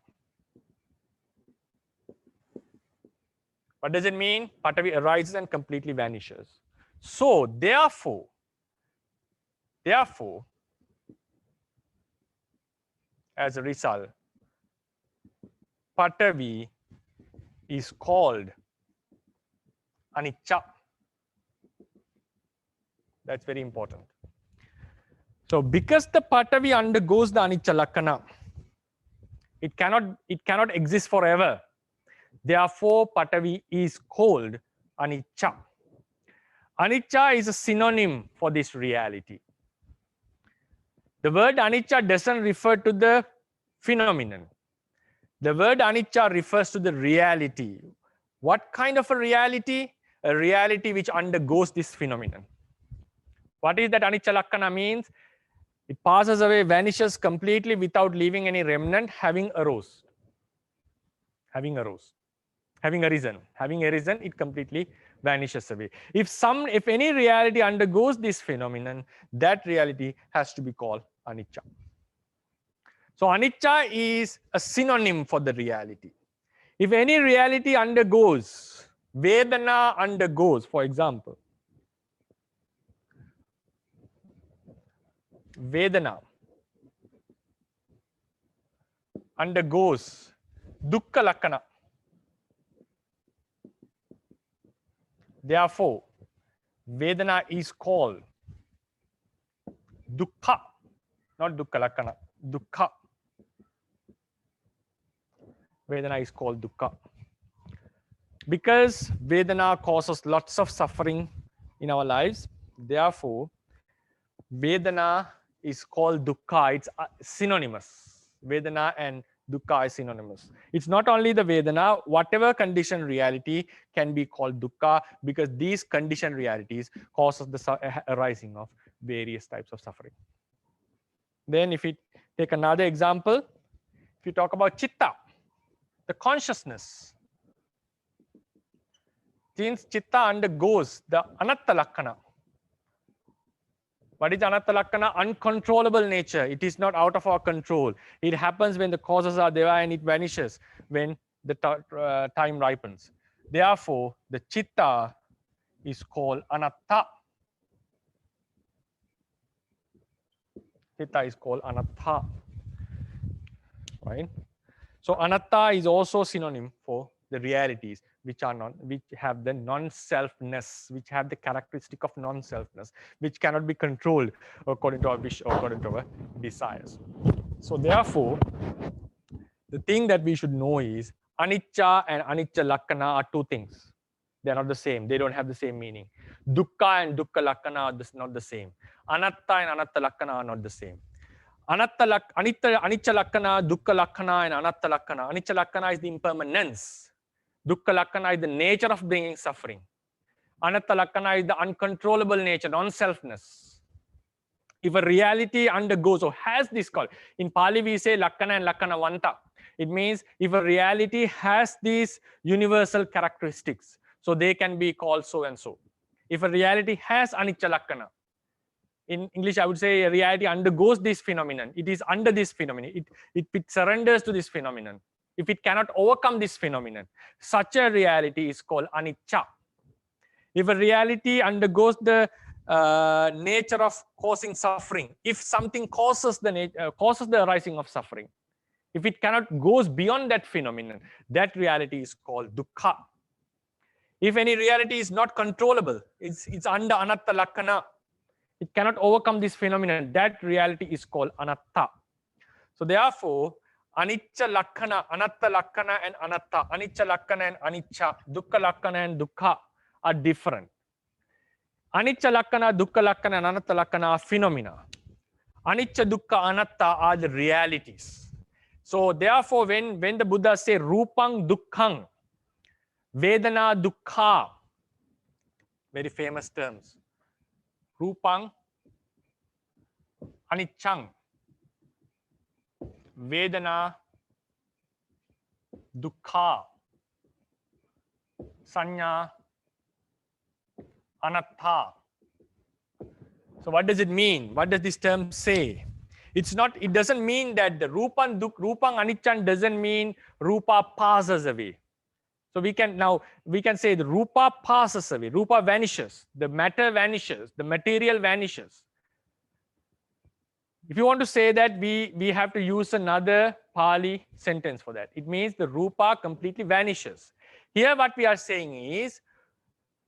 S1: What does it mean? Patavi arises and completely vanishes. So therefore, as a result, Patavi is called anicca. That's very important. So because the Patavi undergoes the anicca lakkana, it cannot exist forever. Therefore, Patavi is called anicca. Anicca is a synonym for this reality. The word anicca doesn't refer to the phenomenon. The word anicca refers to the reality. What kind of a reality? A reality which undergoes this phenomenon. What is that anicca lakkana means? It passes away, vanishes completely without leaving any remnant, having arisen. Having arisen, it completely vanishes away. If any reality undergoes this phenomenon, that reality has to be called anicca. So anicca is a synonym for the reality. If any reality undergoes, Vedana undergoes, for example, Vedana undergoes dukkha lakkana. Therefore, Vedana is called dukkha, not dukkha lakkana, dukkha. Vedana is called dukkha. Because Vedana causes lots of suffering in our lives, therefore, Vedana is called dukkha. It's synonymous. Vedana and dukkha is synonymous. It's not only the Vedana, whatever conditioned reality can be called dukkha, because these conditioned realities causes the arising of various types of suffering. Then if we take another example, if you talk about chitta, the consciousness, since chitta undergoes the anatta lakkana. What is anatta lakkana? Uncontrollable nature. It is not out of our control. It happens when the causes are there and it vanishes when the time ripens. Therefore, the chitta is called anatta. Chitta is called anatta. Right? So anatta is also synonym for the realities which have the non-selfness, which have the characteristic of non-selfness, which cannot be controlled according to our wish or according to our desires. So therefore, The thing that we should know is anicca and anicca lakkana are two things. They are not the same. They don't have the same meaning. Dukkha and dukkha lakkana are not the same. Anatta and anatta lakkana are not the same. Anicca lakkana, dukkha lakkana, and anatta lakkana. Anicca lakkana is the impermanence. Dukkha lakkana is the nature of bringing suffering. Anatta lakkana is the uncontrollable nature, non-selfness. If a reality undergoes or has this call, in Pali we say lakkana and lakkana vanta. It means if a reality has these universal characteristics, so they can be called so and so. If a reality has anicca lakkana, in English I would say a reality undergoes this phenomenon. It is under this phenomenon. It surrenders to this phenomenon. If it cannot overcome this phenomenon, such a reality is called anicca. If a reality undergoes the nature of causing suffering, if something causes the arising of suffering, if it cannot goes beyond that phenomenon, that reality is called dukkha. If any reality is not controllable, it's under anatta lakkana, it cannot overcome this phenomenon, that reality is called anatta. So therefore, anicca lakkana, anatta lakkana and anatta, anicca lakkana and anicca, dukkha lakkana and dukkha are different. Anicca lakkana, dukkha lakkana and anatta lakkana are phenomena. Anicca, dukkha, anatta are the realities. So therefore, when the Buddha say rupang dukkhang, vedana dukkha, very famous terms. Rupang, aniccang, vedana dukkha, sanya anatta. So what does it mean? What does this term say? It doesn't mean that the rupang aniccan doesn't mean rupa passes away. So we can say the rupa passes away, rupa vanishes, the matter vanishes, the material vanishes. If you want to say that, we have to use another Pali sentence for that. It means the rupa completely vanishes. Here what we are saying is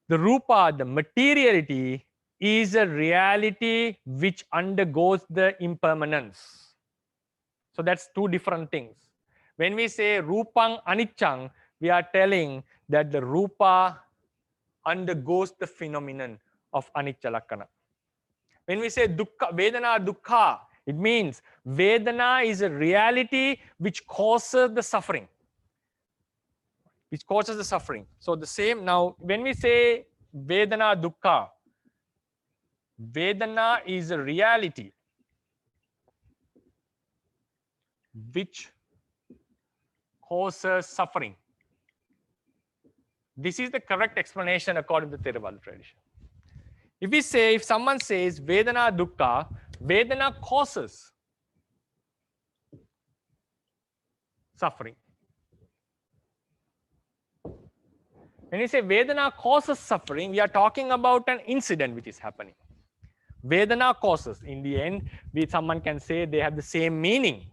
S1: the rupa, the materiality, is a reality which undergoes the impermanence. So that's two different things. When we say rupang aniccang, we are telling that the rupa undergoes the phenomenon of anicca lakkana. When we say dukkha, vedana dukkha, it means vedana is a reality which causes the suffering. Which causes the suffering. So the same now, when we say vedana dukkha, vedana is a reality which causes suffering. This is the correct explanation according to the Theravāda tradition. If someone says vedana dukkha, vedana causes suffering. When you say vedana causes suffering, we are talking about an incident which is happening. Vedana causes. In the end, someone can say they have the same meaning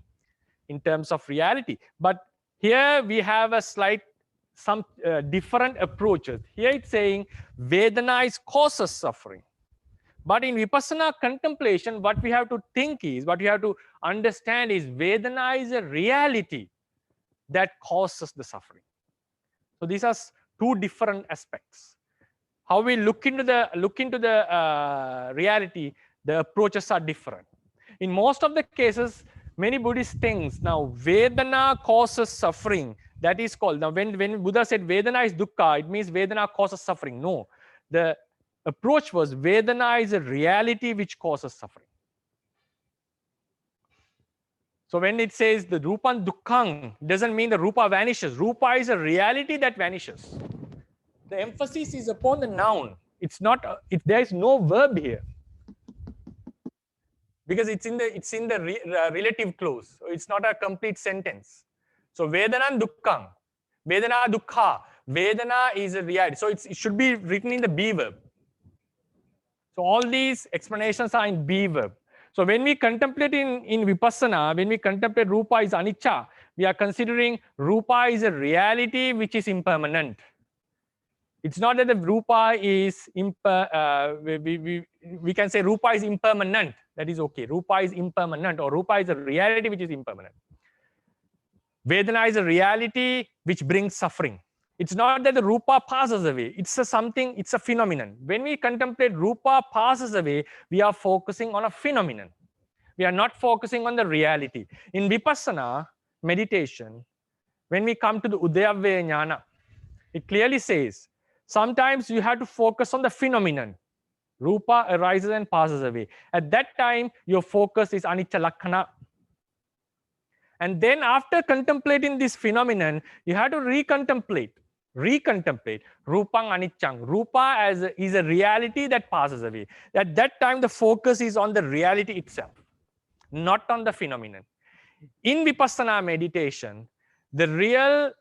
S1: in terms of reality. But here we have some different approaches. Here it's saying vedana causes suffering. But in vipassana contemplation, what we have to think is, what we have to understand is vedana is a reality that causes the suffering. So these are two different aspects. How we look into the reality, the approaches are different. In most of the cases, many Buddhist things, now vedana causes suffering. That is called, now when Buddha said vedana is dukkha, it means vedana causes suffering. No, the approach was vedana is a reality which causes suffering. So when it says the rupang dukkhang, doesn't mean the rupa vanishes. Rupa is a reality that vanishes. The emphasis is upon the noun. It's not. There is no verb here because it's in the relative clause. So it's not a complete sentence. So vedana dukkhang, vedana dukkha, vedana is a reality. So it should be written in the be verb. So all these explanations are in be verb. So when we contemplate in vipassana, when we contemplate rupa is anicca, we are considering rupa is a reality which is impermanent. It's not that the rupa is we can say rupa is impermanent. That is okay. Rupa is impermanent, or rupa is a reality which is impermanent. Vedana is a reality which brings suffering. It's not that the rupa passes away. It's a phenomenon. When we contemplate rupa passes away, we are focusing on a phenomenon. We are not focusing on the reality. In vipassana meditation, when we come to the udayavya jnana, it clearly says, sometimes you have to focus on the phenomenon. Rupa arises and passes away. At that time, your focus is anicca lakkhana. And then after contemplating this phenomenon, you have to recontemplate rupang aniccang. Rupa is a reality that passes away. At that time, the focus is on the reality itself, not on the phenomenon. In vipassana meditation, the real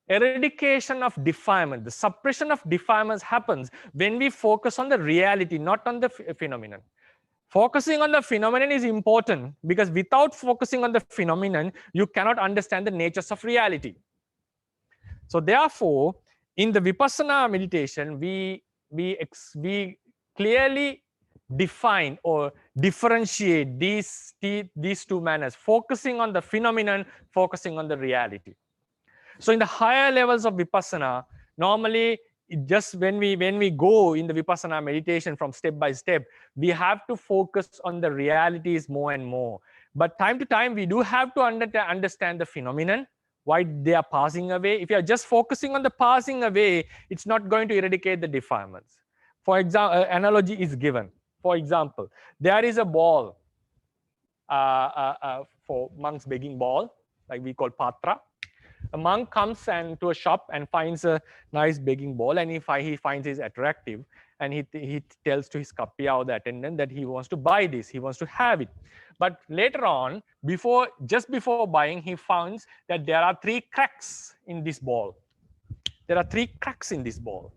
S1: eradication of defilement, the suppression of defilements happens when we focus on the reality, not on the phenomenon. Focusing on the phenomenon is important because without focusing on the phenomenon, you cannot understand the natures of reality. So therefore, in the vipassana meditation, we clearly define or differentiate these two manners, focusing on the phenomenon, focusing on the reality. So in the higher levels of vipassana, normally just when we go in the vipassana meditation from step by step, we have to focus on the realities more and more. But time to time, we do have to understand the phenomenon, why they are passing away. If you are just focusing on the passing away, it's not going to eradicate the defilements. For example, analogy is given. For example, there is a ball for monks begging ball, like we call patra. A monk comes to a shop and finds a nice begging ball, and he finds it attractive, and he tells to his kappiya or the attendant that he wants to buy this, he wants to have it. But later on, just before buying, he finds that there are 3 cracks in this ball. There are 3 cracks in this ball.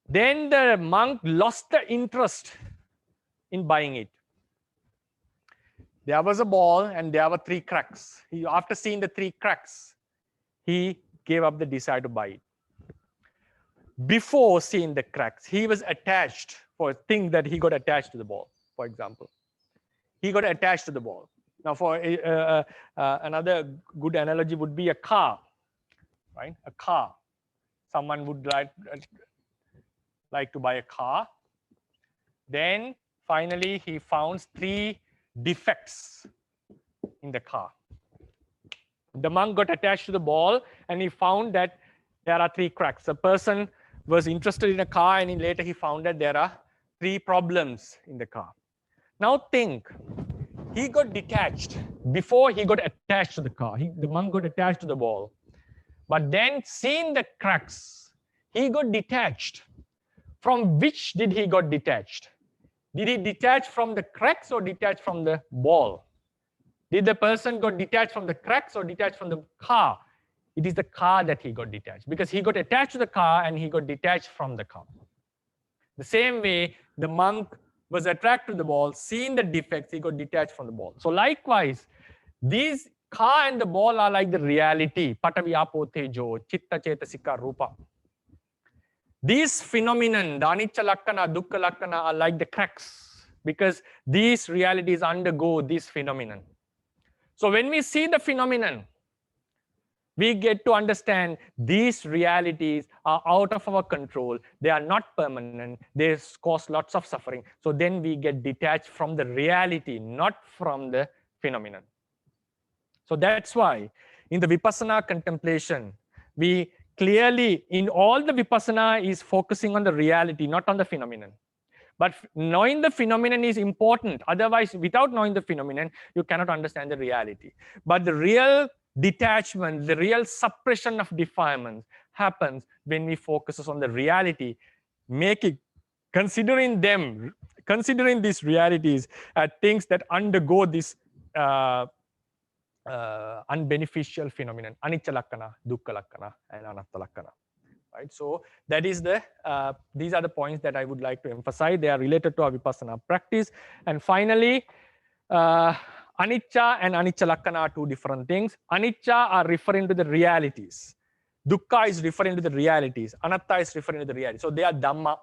S1: Then the monk lost the interest in buying it. There was a ball and there were 3 cracks. After seeing the 3 cracks, he gave up the desire to buy it. Before seeing the cracks, he was attached for a thing that he got attached to the ball, for example. He got attached to the ball. Now, for another good analogy would be a car, right? A car. Someone would like to buy a car. Then finally, he found 3 defects in the car. The monk got attached to the ball and he found that there are 3 cracks. The person was interested in a car and later he found that there are 3 problems in the car. Now think, he got detached before he got attached to the car. The monk got attached to the ball. But then seeing the cracks, he got detached. From which did he got detached? Did he detach from the cracks or detach from the ball? Did the person got detached from the cracks or detached from the car? It is the car that he got detached because he got attached to the car and he got detached from the car. The same way, the monk was attracted to the ball, seeing the defects, he got detached from the ball. So likewise, these car and the ball are like the reality. Patavi, apo, tejo, chitta, cetasika, rupa. These phenomenon, the anicca lakkana, dukkha lakkana, are like the cracks because these realities undergo this phenomenon. So when we see the phenomenon, we get to understand these realities are out of our control. They are not permanent. They cause lots of suffering. So then we get detached from the reality, not from the phenomenon. So that's why in the vipassana contemplation, we clearly, in all the vipassana is focusing on the reality, not on the phenomenon. But knowing the phenomenon is important. Otherwise, without knowing the phenomenon, you cannot understand the reality. But the real detachment, the real suppression of defilements happens when we focus on the reality, considering these realities as things that undergo this unbeneficial phenomenon, anicca lakkana, dukkha lakkana, and anatta lakkana. Right? So that is these are the points that I would like to emphasize. They are related to our vipassana practice. And finally, anicca and anicca lakkana are 2 different things. Anicca are referring to the realities. Dukkha is referring to the realities. Anatta is referring to the reality. So they are dhamma.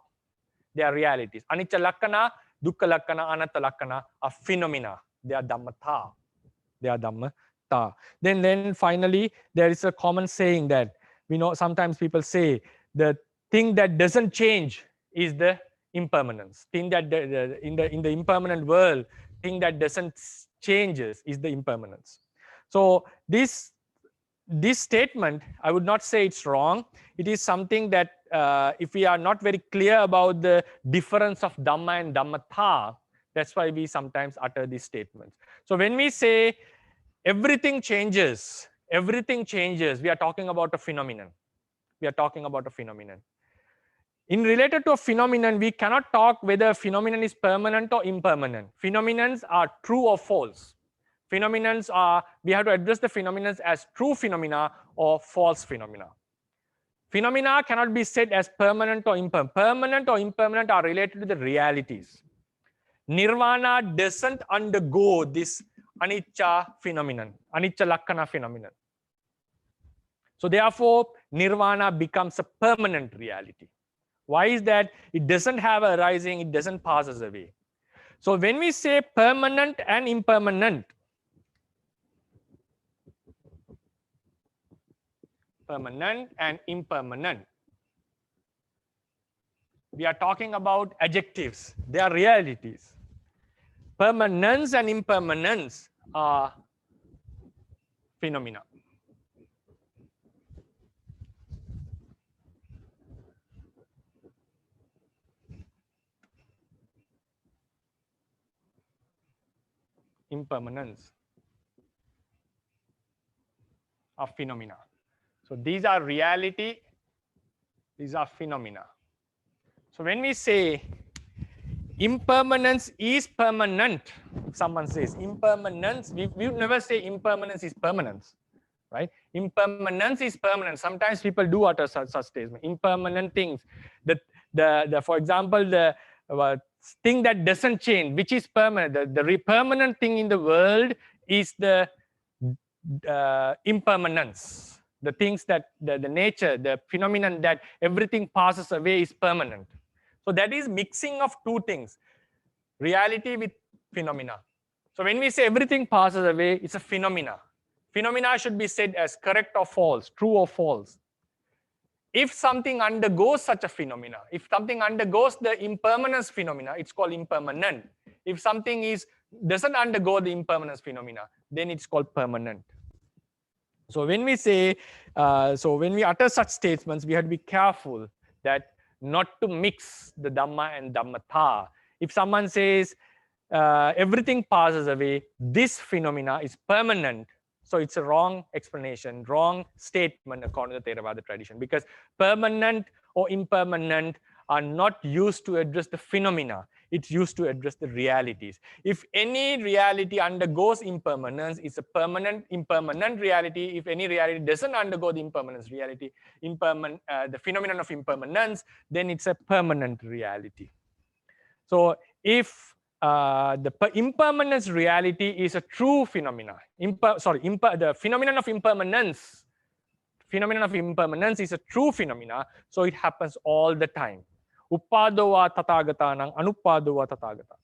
S1: They are realities. Anicca lakkana, dukkha lakkana, anatta lakkana are phenomena. They are dhammata. They are dhammata. anatta. Then finally, there is a common saying that we know sometimes people say the thing that doesn't change is the impermanence. Thing that in the impermanent world, thing that doesn't changes is the impermanence. So this statement, I would not say it's wrong. It is something that if we are not very clear about the difference of Dhamma and Dhammatha, that's why we sometimes utter these statements. So when we say everything changes, we are talking about a phenomenon. We are talking about a phenomenon. In related to a phenomenon, we cannot talk whether a phenomenon is permanent or impermanent. Phenomenons are true or false. Phenomenons are, we have to address the phenomena as true phenomena or false phenomena. Phenomena cannot be said as permanent or impermanent. Permanent or impermanent are related to the realities. Nirvana doesn't undergo this anicca phenomenon, anicca lakkana phenomenon. So therefore, nirvana becomes a permanent reality. Why is that? It doesn't have a arising, it doesn't pass away. So when we say permanent and impermanent, permanent and impermanent, we are talking about adjectives. They are realities. Permanence and impermanence are phenomena. Impermanence of phenomena. So these are reality, these are phenomena. So when we say impermanence is permanent, if someone says impermanence, we never say impermanence is permanence, right? Impermanence is permanent. Sometimes people do utter such statement. Impermanent things. For example, the thing that doesn't change, which is permanent. The permanent thing in the world is the impermanence. The things that the nature, the phenomenon that everything passes away is permanent. So that is mixing of two things, reality with phenomena. So when we say everything passes away, it's a phenomena. Phenomena should be said as correct or false, true or false. If something undergoes such a phenomena, if something undergoes the impermanence phenomena, it's called impermanent. If something doesn't undergo the impermanence phenomena, then it's called permanent. So when we say, when we utter such statements, we have to be careful that not to mix the Dhamma and Dhammatha. If someone says everything passes away, this phenomena is permanent. So it's a wrong explanation, wrong statement according to the Theravāda tradition, because permanent or impermanent are not used to address the phenomena. It's used to address the realities. If any reality undergoes impermanence, it's a permanent, impermanent reality. If any reality doesn't undergo the impermanence reality, the phenomenon of impermanence, then it's a permanent reality. So if the impermanence reality is a true phenomena, the phenomenon of impermanence is a true phenomena, so it happens all the time. Uppadova tathagata nang anuppadova tathagata.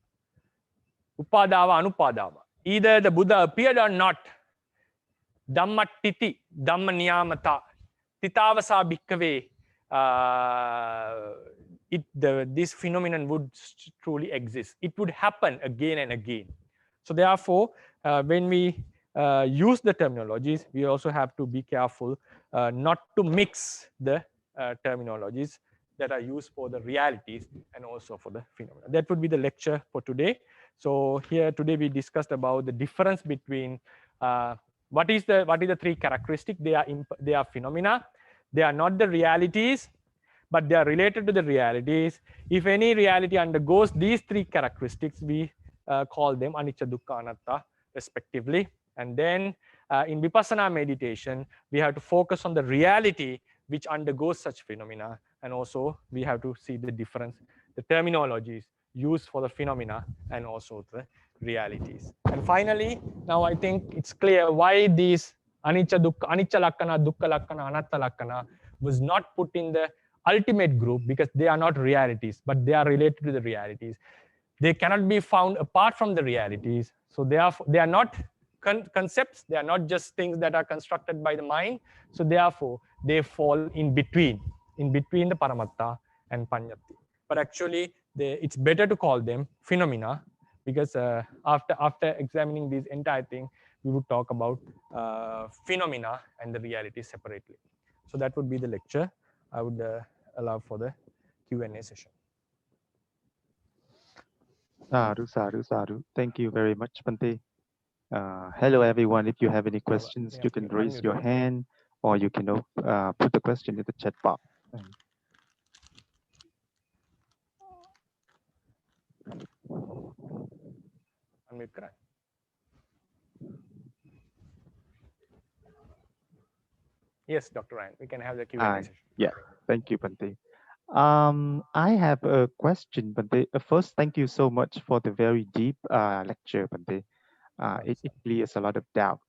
S1: Uppadava anuppadava. Either the Buddha appeared or not. Dhamma titi, dhamma niyamata, titavasa bhikkave. This phenomenon would truly exist. It would happen again and again. So therefore, when we use the terminologies, we also have to be careful not to mix the terminologies that are used for the realities and also for the phenomena. That would be the lecture for today. So here today we discussed about the difference between what is the three characteristics. They are phenomena. They are not the realities, but they are related to the realities. If any reality undergoes these three characteristics, we call them anicca, dukkha, anatta respectively. And then in vipassana meditation, we have to focus on the reality which undergoes such phenomena, and also we have to see the difference, the terminologies used for the phenomena and also the realities. And finally, now I think it's clear why these anicca lakkana, dukkha lakkana, anatta lakkana was not put in the ultimate group, because they are not realities, but they are related to the realities. They cannot be found apart from the realities. So they are not concepts. They are not just things that are constructed by the mind. So therefore, they fall in between the Paramatta and Panyati. But actually, it's better to call them phenomena, because after examining this entire thing, we would talk about phenomena and the reality separately. So that would be the lecture. I would allow for the Q&A session.
S2: Sadhu, sadhu, sadhu. Thank you very much, Bhante. Hello, everyone. If you have any questions, you can raise your hand, or you can put the question in the chat box.
S1: Yes, Dr. Ryan, we can have the Q&A session.
S2: Yeah, thank you, Bhante. I have a question, Bhante. First, thank you so much for the very deep lecture, Bhante. It clears a lot of doubts.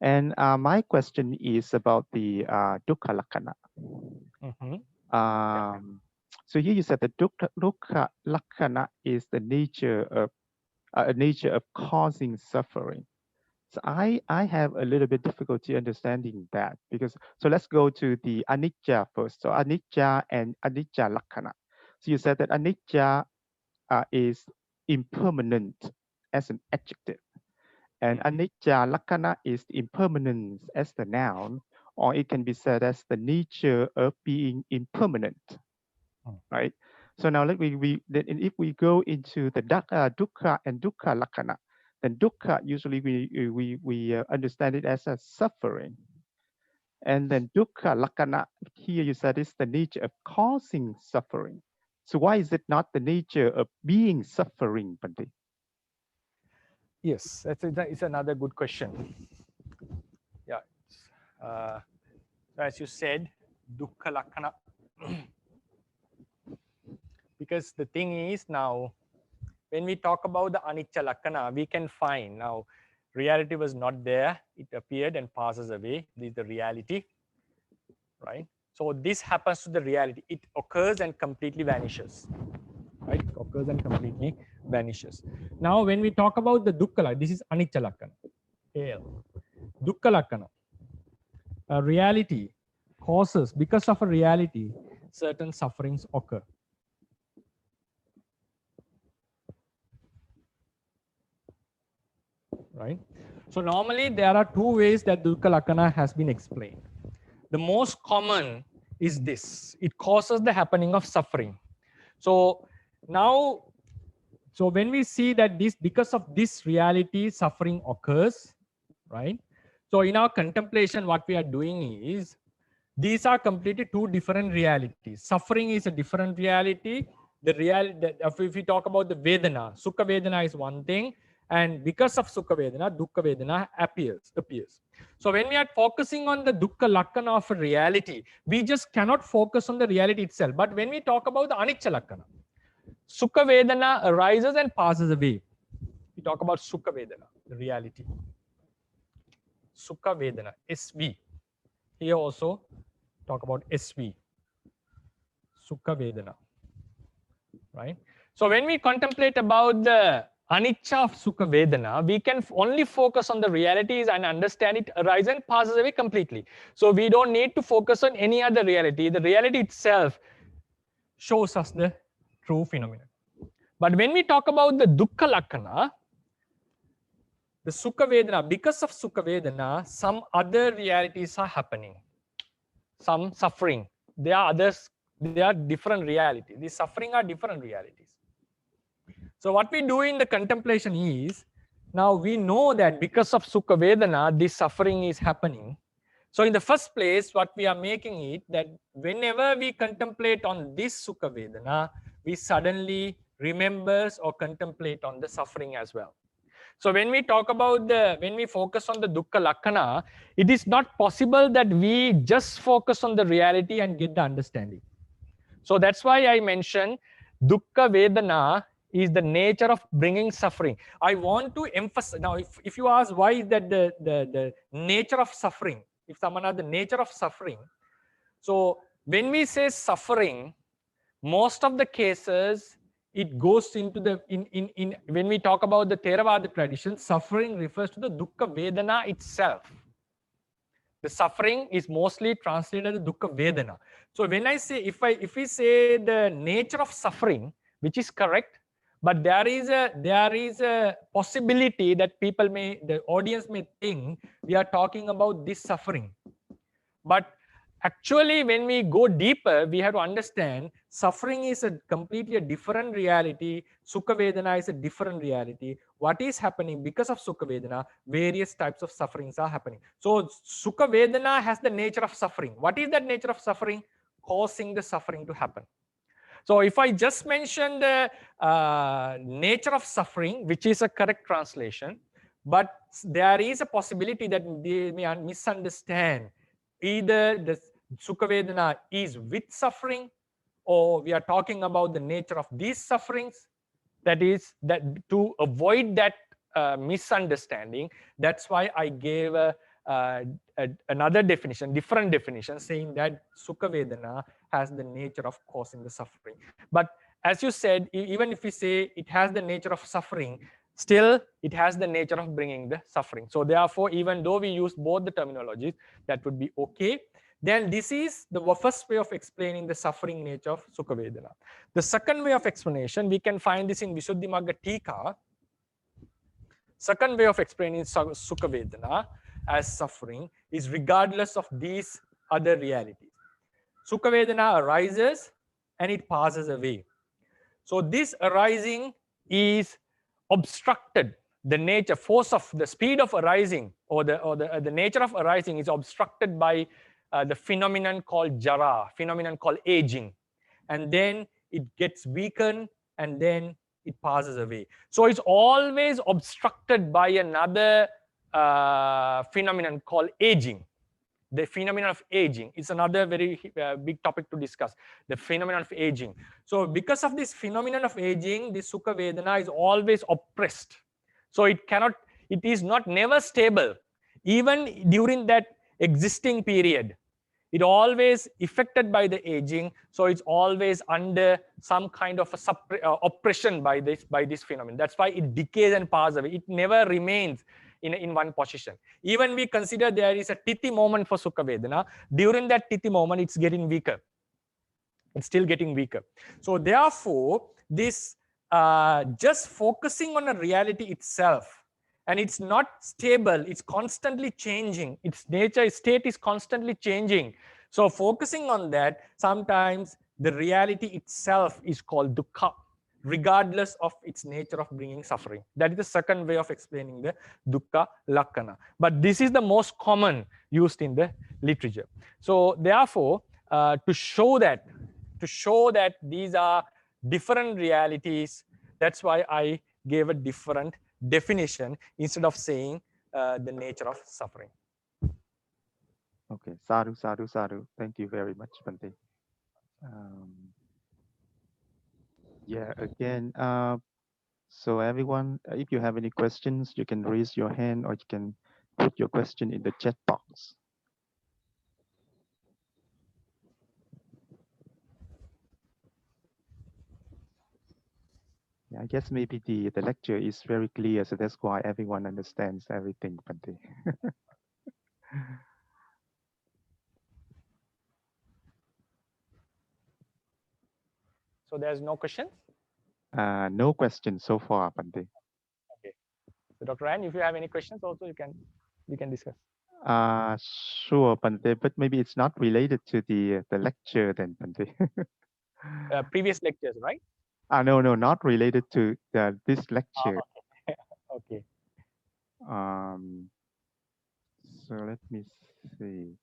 S2: And my question is about the dukkha lakkhana. So here you said that dukkha lakkhana is the nature of causing suffering. So I have a little bit difficulty understanding that, because so let's go to the anicca first. So anicca and anicca lakkhana. So you said that anicca is impermanent as an adjective, and anicca lakkhana is the impermanence as the noun, or it can be said as the nature of being impermanent, right? So now if we go into the dukkha and dukkha lakkhana, then dukkha usually we understand it as a suffering, and then dukkha lakkhana here you said is the nature of causing suffering. So why is it not the nature of being suffering, Bhante?
S1: Yes, it's another good question. Yeah, as you said, dukkha lakkhana. Because the thing is, now when we talk about the anicca lakkhana, we can find now reality was not there, it appeared and passes away. This is the reality, right? So this happens to the reality, it occurs and completely vanishes, right? It occurs and completely vanishes. Now when we talk about the dukkha, this is anicca lakkhana, dukkha lakkhana. A reality causes, because of a reality, certain sufferings occur. Right? So normally there are two ways that dukkha lakkhana has been explained. The most common is this: it causes the happening of suffering. So now, so when we see that this, because of this reality, suffering occurs, right? So in our contemplation, what we are doing is, these are completely two different realities. Suffering is a different reality. The reality, if we talk about the Vedana, Sukha Vedana is one thing, and because of Sukha Vedana, Dukkha Vedana appears. So when we are focusing on the Dukkha Lakkhana of a reality, we just cannot focus on the reality itself. But when we talk about the Anicca Lakkhana, Sukha Vedana arises and passes away. We talk about Sukha Vedana, the reality. Sukha Vedana, SV. Here also talk about SV, Sukha Vedana, right? So when we contemplate about the anicca of Sukha Vedana, we can only focus on the realities and understand it arises and passes away completely. So we don't need to focus on any other reality. The reality itself shows us the true phenomenon. But when we talk about the Dukkha Lakkhana, the Sukha Vedana, because of Sukha Vedana, some other realities are happening. Some suffering. There are others, they are different realities. These suffering are different realities. So what we do in the contemplation is, now we know that because of Sukha Vedana, this suffering is happening. So in the first place, what we are making it that whenever we contemplate on this Sukha Vedana, we suddenly remember or contemplate on the suffering as well. So when we talk about when we focus on the Dukkha Lakkhana, it is not possible that we just focus on the reality and get the understanding. So that's why I mentioned Dukkha Vedana is the nature of bringing suffering. I want to emphasize, now if you ask why is that the nature of suffering, if someone has the nature of suffering, so when we say suffering, most of the cases it goes into the in when we talk about the Theravāda tradition, suffering refers to the dukkha vedana itself. The suffering is mostly translated as dukkha vedana. So when I say, if we say the nature of suffering, which is correct, but there is a possibility that the audience may think we are talking about this suffering. But actually, when we go deeper, we have to understand suffering is a completely different reality. Sukha Vedana is a different reality. What is happening because of Sukha Vedana? Various types of sufferings are happening. So Sukha Vedana has the nature of suffering. What is that nature of suffering? Causing the suffering to happen. So if I just mention the nature of suffering, which is a correct translation, but there is a possibility that they may misunderstand either the Sukha Vedana is with suffering, or we are talking about the nature of these sufferings. That is, that to avoid that misunderstanding, that's why I gave another definition, different definition, saying that Sukha Vedana has the nature of causing the suffering. But as you said, even if we say it has the nature of suffering, still it has the nature of bringing the suffering. So therefore, even though we use both the terminologies, that would be okay. Then this is the first way of explaining the suffering nature of Sukha Vedana. The second way of explanation, we can find this in Visuddhimagga Tika. Second way of explaining Sukha Vedana as suffering is regardless of these other realities. Sukha Vedana arises and it passes away. So this arising is obstructed. The nature, force of the speed of arising, or the nature of arising is obstructed by the phenomenon called jara, phenomenon called aging, and then it gets weakened and then it passes away. So it's always obstructed by another phenomenon called aging. The phenomenon of aging is another very big topic to discuss, the phenomenon of aging. So because of this phenomenon of aging, this Sukha Vedana is always oppressed. So it is never stable. Even during that existing period, it always affected by the aging. So it's always under some kind of a oppression by this phenomenon. That's why it decays and passes away. It never remains in one position. Even we consider there is a Tithi moment for Sukha Vedana. During that Tithi moment, it's getting weaker. It's still getting weaker. So therefore, this just focusing on a reality itself, and it's not stable, it's constantly changing. Its nature, its state is constantly changing. So focusing on that, sometimes the reality itself is called dukkha, regardless of its nature of bringing suffering. That is the second way of explaining the dukkha lakkana. But this is the most common used in the literature. So therefore, to show that these are different realities, that's why I gave a different definition instead of saying the nature of suffering.
S2: Okay, sadhu, sadhu, sadhu. Thank you very much, Bhante. Yeah, again, so everyone, if you have any questions, you can raise your hand or you can put your question in the chat box. Yeah, I guess maybe the lecture is very clear, so that's why everyone understands everything, Bhante.
S1: So there's no questions?
S2: No questions so far, Bhante.
S1: Okay. So Dr. Ann, if you have any questions also, we can discuss.
S2: Sure, Bhante, but maybe it's not related to the lecture then, Bhante.
S1: Previous lectures, right?
S2: No, not related to this lecture.
S1: Okay.
S2: So let me see.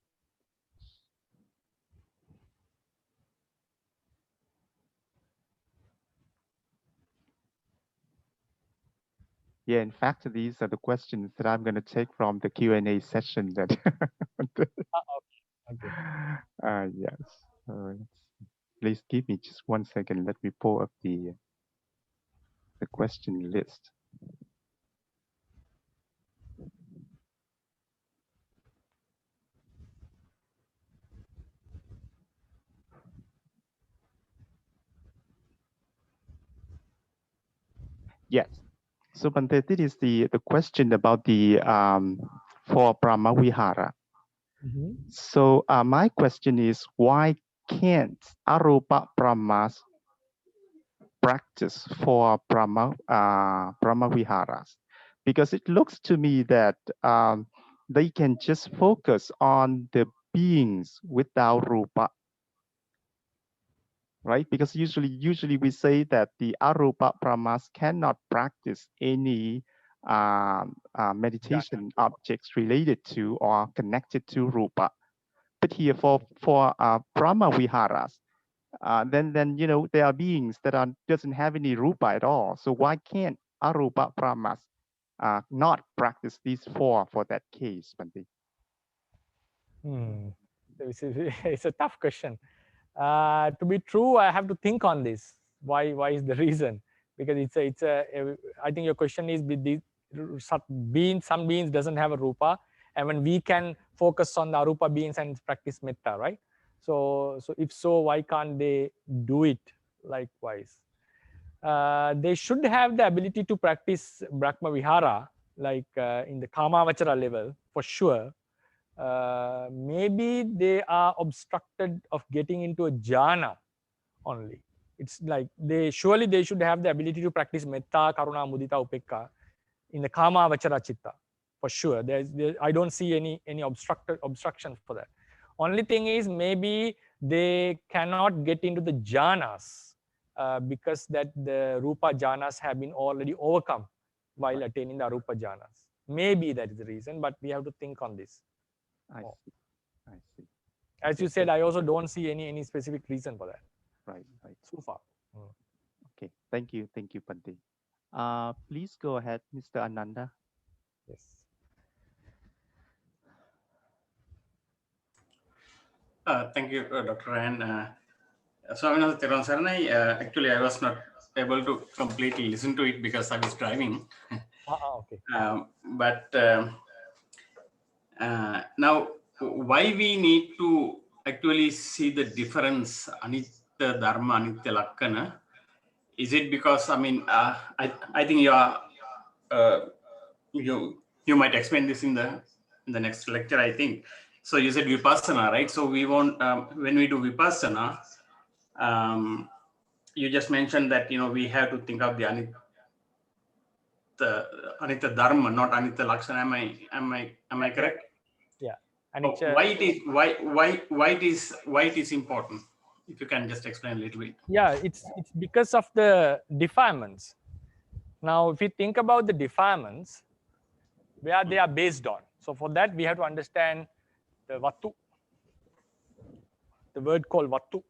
S2: Yeah, in fact, these are the questions that I'm going to take from the Q&A session. That.
S1: Okay.
S2: Yes. Please give me just 1 second. Let me pull up the question list. Yes. So Bhante, this is the question about the for Brahmavihara. So my question is, why can't Arupa Brahmas practice for Brahmaviharas? Because it looks to me that they can just focus on the beings without Rupa, right? Because usually we say that the Arupa Brahmas cannot practice any meditation objects related to or connected to Rupa. But here for Brahma Viharas, then you know there are beings that doesn't have any Rupa at all. So why can't Arupa Brahmas not practice these four for that case, Bhante?
S1: It's a tough question. To be true, I have to think on this. Why is the reason? Because I think your question is with the some beings doesn't have a rupa, and when we can focus on the arupa beings and practice metta, right? So if so, why can't they do it likewise? They should have the ability to practice Brahma Vihara, like in the Kamavachara level, for sure. Maybe they are obstructed of getting into a jhana only. It's like they should have the ability to practice metta, karuna, mudita, upekka in the Kamavachara chitta, for sure. I don't see any obstruction for that. Only thing is maybe they cannot get into the jhanas because that the rupa jhanas have been already overcome while attaining the arupa jhanas. Maybe that is the reason, but we have to think on this.
S2: I see.
S1: As you said, I also don't see any specific reason for that.
S2: Right.
S1: So far.
S2: Okay. Thank you, Bhante. Please go ahead, Mr. Ananda.
S1: Yes.
S3: Thank you, Dr. Ryan. Swaminathan Thiruvasaranai, actually, I was not able to completely listen to it because I was driving.
S1: Okay.
S3: But now, why we need to actually see the difference, Anitya Dharma, Anitya Lakkana? Is it because, I mean, I think you might explain this in the next lecture, I think. So you said Vipassana, right? So we want, when we do Vipassana, you just mentioned that, we have to think of the Anitya Dharma, not Anitya Lakshana. Am I correct?
S1: Yeah.
S3: Why it is important? If you can just explain a little bit.
S1: Yeah, it's because of the defilements. Now, if we think about the defilements, where they are based on. So for that, we have to understand the Vattu, the word called Vattu.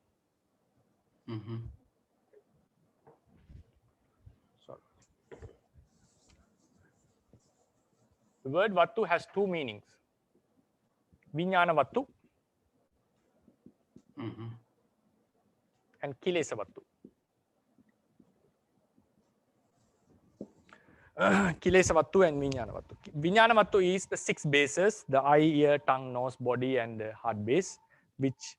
S1: Sorry. The word Vattu has two meanings. Vijnana Vattu and Kilesa Vattu. Kilesa Vattu and Vijnana Vattu. Vijnana Vattu is the 6 bases, the eye, ear, tongue, nose, body, and the heart base, which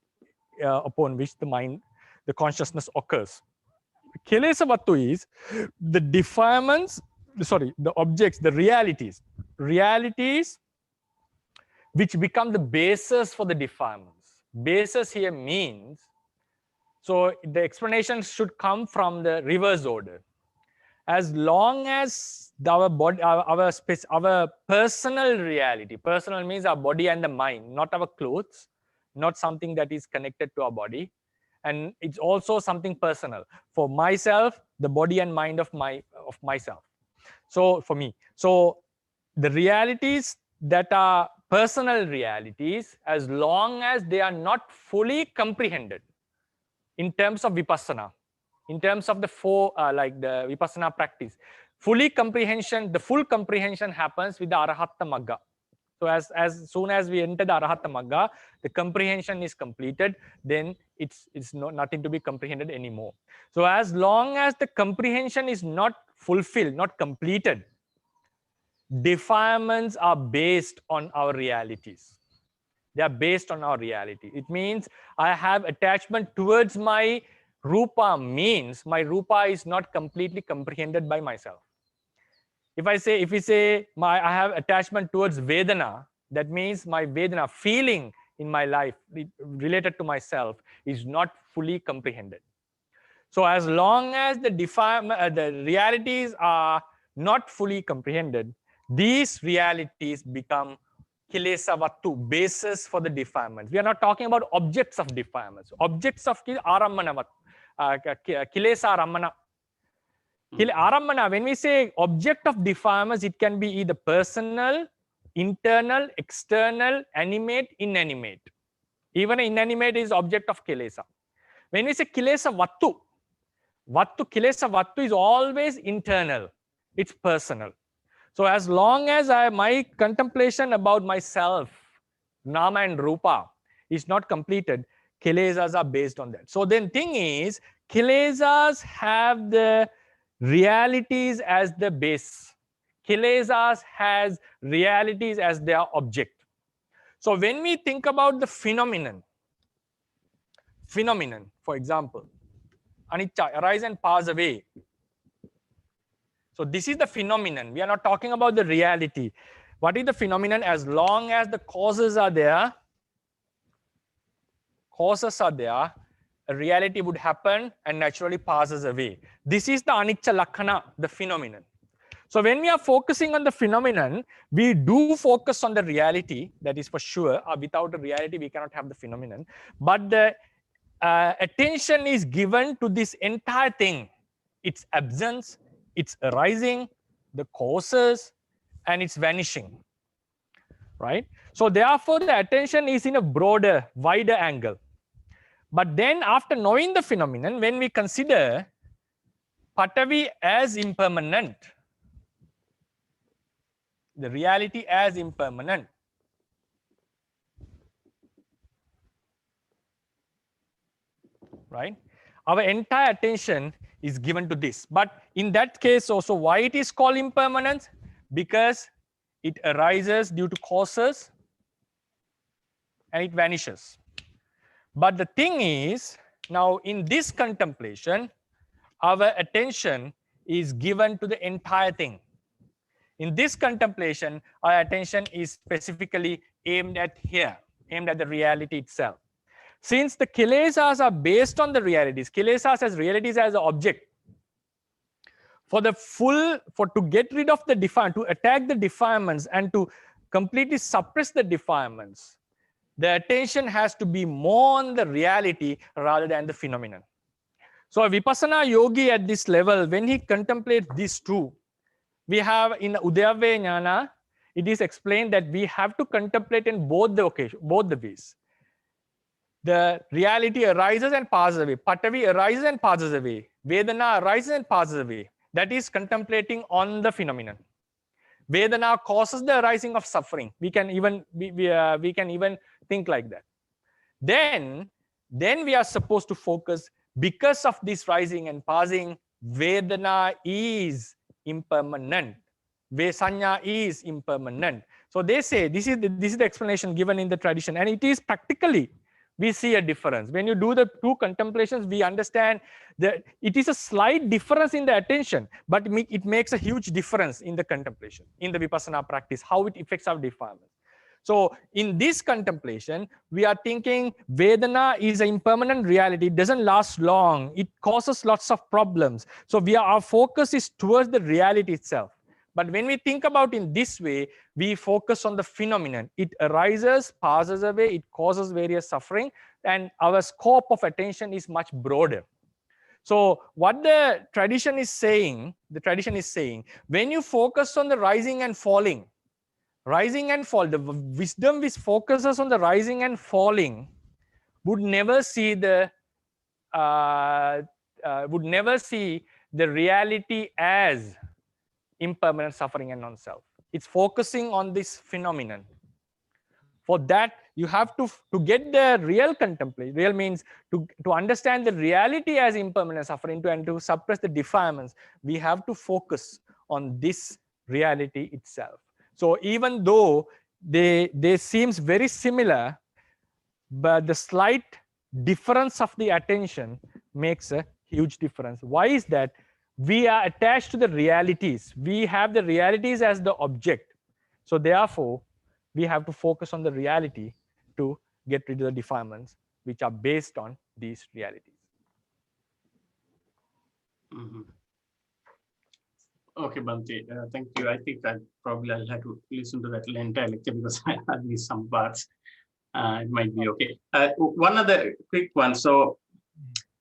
S1: upon which the mind, the consciousness occurs. Kilesa Vattu is the defilements, the objects, the realities which become the basis for the defilements. Basis here means, so the explanation should come from the reverse order. As long as our body, our personal reality, personal means our body and the mind, not our clothes, not something that is connected to our body, and it's also something personal for myself, the body and mind of myself. So for me, so the realities that are personal realities, as long as they are not fully comprehended in terms of vipassana, in terms of the like the vipassana practice, the full comprehension happens with the Arahatta Magga. So as soon as we enter the Arahatta Magga, the comprehension is completed, then it's nothing to be comprehended anymore. So as long as the comprehension is not fulfilled, not completed, defilements are based on our realities. They are based on our reality. It means I have attachment towards my rupa, means my rupa is not completely comprehended by myself. If we say I have attachment towards Vedana, that means my Vedana, feeling in my life related to myself, is not fully comprehended. So as long as the realities are not fully comprehended, these realities become kilesa vattu, basis for the defilements. We are not talking about objects of defilements. Objects of arammana, kilesa arammana. Arammana, when we say object of defilements, it can be either personal, internal, external, animate, inanimate. Even inanimate is object of kilesa. When we say kilesa vattu, kilesa vattu is always internal. It's personal. So as long as my contemplation about myself, nama and rupa, is not completed, kilesas are based on that. So then thing is, kilesas have the realities as the base. Kilesas has realities as their object. So when we think about the phenomenon, for example, anicca, arise and pass away. So this is the phenomenon. We are not talking about the reality. What is the phenomenon? As long as the causes are there, a reality would happen and naturally passes away. This is the anicca lakkhana, the phenomenon. So when we are focusing on the phenomenon, we do focus on the reality, that is for sure. Without a reality, we cannot have the phenomenon. But the attention is given to this entire thing, its absence, its arising, the causes, and its vanishing, right? So therefore, the attention is in a broader, wider angle. But then after knowing the phenomenon, when we consider Patavi as impermanent, the reality as impermanent, right? Our entire attention is given to this. But in that case also, why it is called impermanence? Because it arises due to causes and it vanishes. But the thing is, now in this contemplation, our attention is given to the entire thing. In this contemplation, our attention is specifically aimed at here, aimed at the reality itself. Since the kilesas are based on the realities, kilesas as realities as an object, to get rid of the to attack the defilements and to completely suppress the defilements, the attention has to be more on the reality rather than the phenomenon. So a vipassana yogi at this level, when he contemplates these two, we have in Udayavya Jnana, it is explained that we have to contemplate in both the ways. The reality arises and passes away. Patavi arises and passes away. Vedana arises and passes away. That is contemplating on the phenomenon. Vedana causes the arising of suffering. We can even think like that. Then we are supposed to focus, because of this rising and passing, Vedana is impermanent. Vesanya is impermanent. So they say this is the explanation given in the tradition, and it is practically we see a difference. When you do the two contemplations, we understand that it is a slight difference in the attention, but it makes a huge difference in the contemplation, in the vipassana practice, how it affects our defilement. So in this contemplation, we are thinking Vedana is an impermanent reality. It doesn't last long. It causes lots of problems. So our focus is towards the reality itself. But when we think about in this way, we focus on the phenomenon. It arises, passes away, it causes various suffering, and our scope of attention is much broader. So what the tradition is saying, when you focus on the rising and falling, the wisdom which focuses on the rising and falling would never see the reality as impermanent suffering and non-self. It's focusing on this phenomenon. For that, you have to get the real contemplation. Real means to understand the reality as impermanent suffering and to suppress the defilements. We have to focus on this reality itself. So even though they seems very similar, but the slight difference of the attention makes a huge difference. Why is that? we are attached to the realities. We have the realities as the object. So therefore, we have to focus on the reality to get rid of the defilements which are based on these realities.
S3: Okay, Bhante, thank you. I think I'll have to listen to that entire lecture because I have missed some parts. It might be okay. One other quick one. So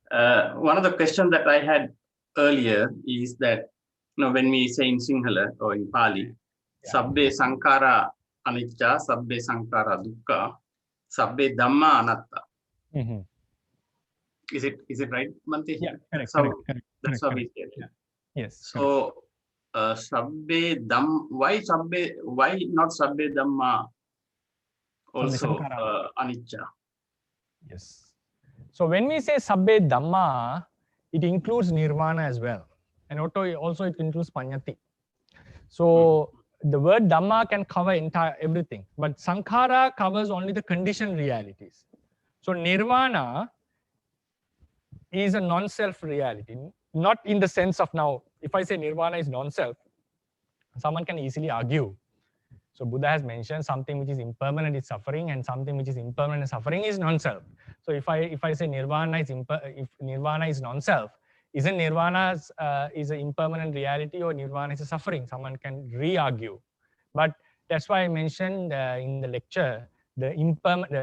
S3: one of the questions that I had earlier is that, when we say in Sinhala or in Pali, Sabbe Sankara Anicca, Sabbe Sankara Dukkha, Sabbe Dhamma Anatta. Is it right, Bhante?
S1: Yeah, correct.
S3: That's how we say it.
S1: Yeah. Yes.
S3: So Sabbe why not Sabbe Dhamma also Anicca?
S1: Yes. So when we say Sabbe Dhamma, it includes Nirvana as well. And also it includes Panyati. So the word Dhamma can cover everything, but Sankhara covers only the conditioned realities. So Nirvana is a non-self reality, not in the sense of now, if I say Nirvana is non-self, someone can easily argue. So Buddha has mentioned something which is impermanent is suffering, and something which is impermanent suffering is non-self. So if I say Nirvana is if Nirvana is non-self, isn't Nirvana is an impermanent reality, or Nirvana is a suffering? Someone can re-argue. But that's why I mentioned in the lecture, the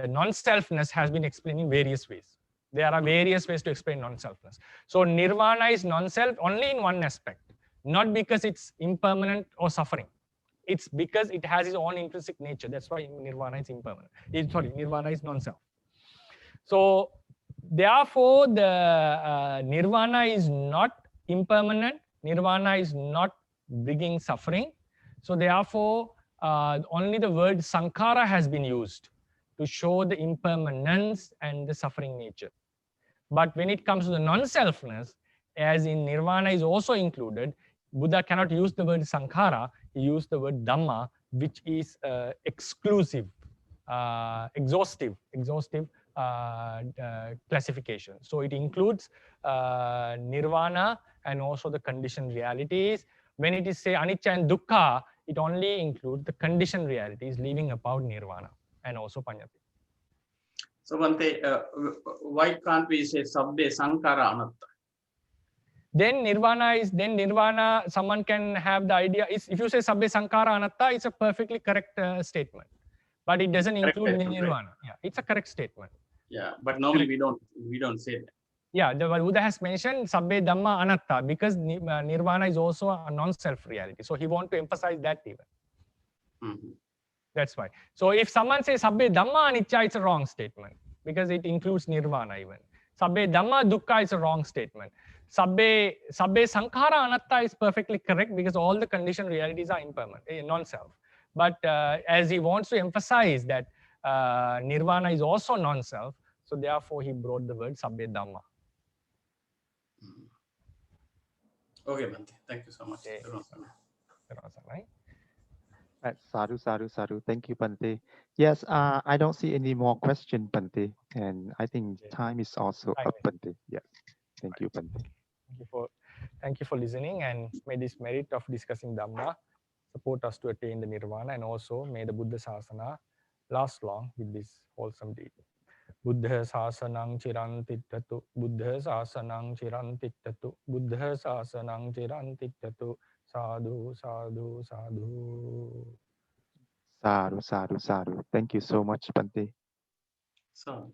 S1: non-selfness has been explained in various ways. There are various ways to explain non-selfness. So Nirvana is non-self only in one aspect, not because it's impermanent or suffering. It's because it has its own intrinsic nature. That's why Nirvana is impermanent. Nirvana is non-self. So therefore, the Nirvana is not impermanent. Nirvana is not bringing suffering. So therefore, only the word Sankhara has been used to show the impermanence and the suffering nature. But when it comes to the non-selfness, as in Nirvana is also included, Buddha cannot use the word Sankhara, he used the word Dhamma, which is exclusive, exhaustive classification. So it includes Nirvana and also the conditioned realities. When it is say Anicca and Dukkha, it only includes the conditioned realities, leaving about Nirvana and also Panyati.
S3: So Bhante, why can't we say Sabbe Sankara Anatta?
S1: Then Nirvana, someone can have the idea, if you say Sabbe Sankara Anatta, it's a perfectly correct statement. But it doesn't include Nirvana. Right? Yeah, it's a correct statement.
S3: Yeah, but normally we don't say that.
S1: Yeah, the Buddha has mentioned Sabbe Dhamma Anatta because Nirvana is also a non-self reality. So he wants to emphasize that even. That's why. So if someone says Sabbe Dhamma Anicca, it's a wrong statement because it includes Nirvana even. Sabbe Dhamma Dukkha is a wrong statement. Sabbe Sankhara Anatta is perfectly correct because all the conditioned realities are impermanent, non-self. But as he wants to emphasize that Nirvana is also non-self, so therefore he brought the word Sabbe Dhamma.
S3: Okay, Bhante. Thank you so much.
S1: Okay.
S2: Sadhu. Thank you, Bhante. Yes, I don't see any more questions, Bhante. And I think time is also up, Bhante. Yes. Thank you, Bhante.
S1: Thank you for listening, and may this merit of discussing Dhamma support us to attain the Nirvana, and also may the Buddha Sasana last long with this wholesome deed. Buddha Sasanang Chirantittatu, Buddha Sasanang Chirantittatu, Buddha Sasanang Chirantittatu, Sadhu, Sadhu, Sadhu.
S2: Sadhu. Thank you so much, Bhante.
S3: Sadhu.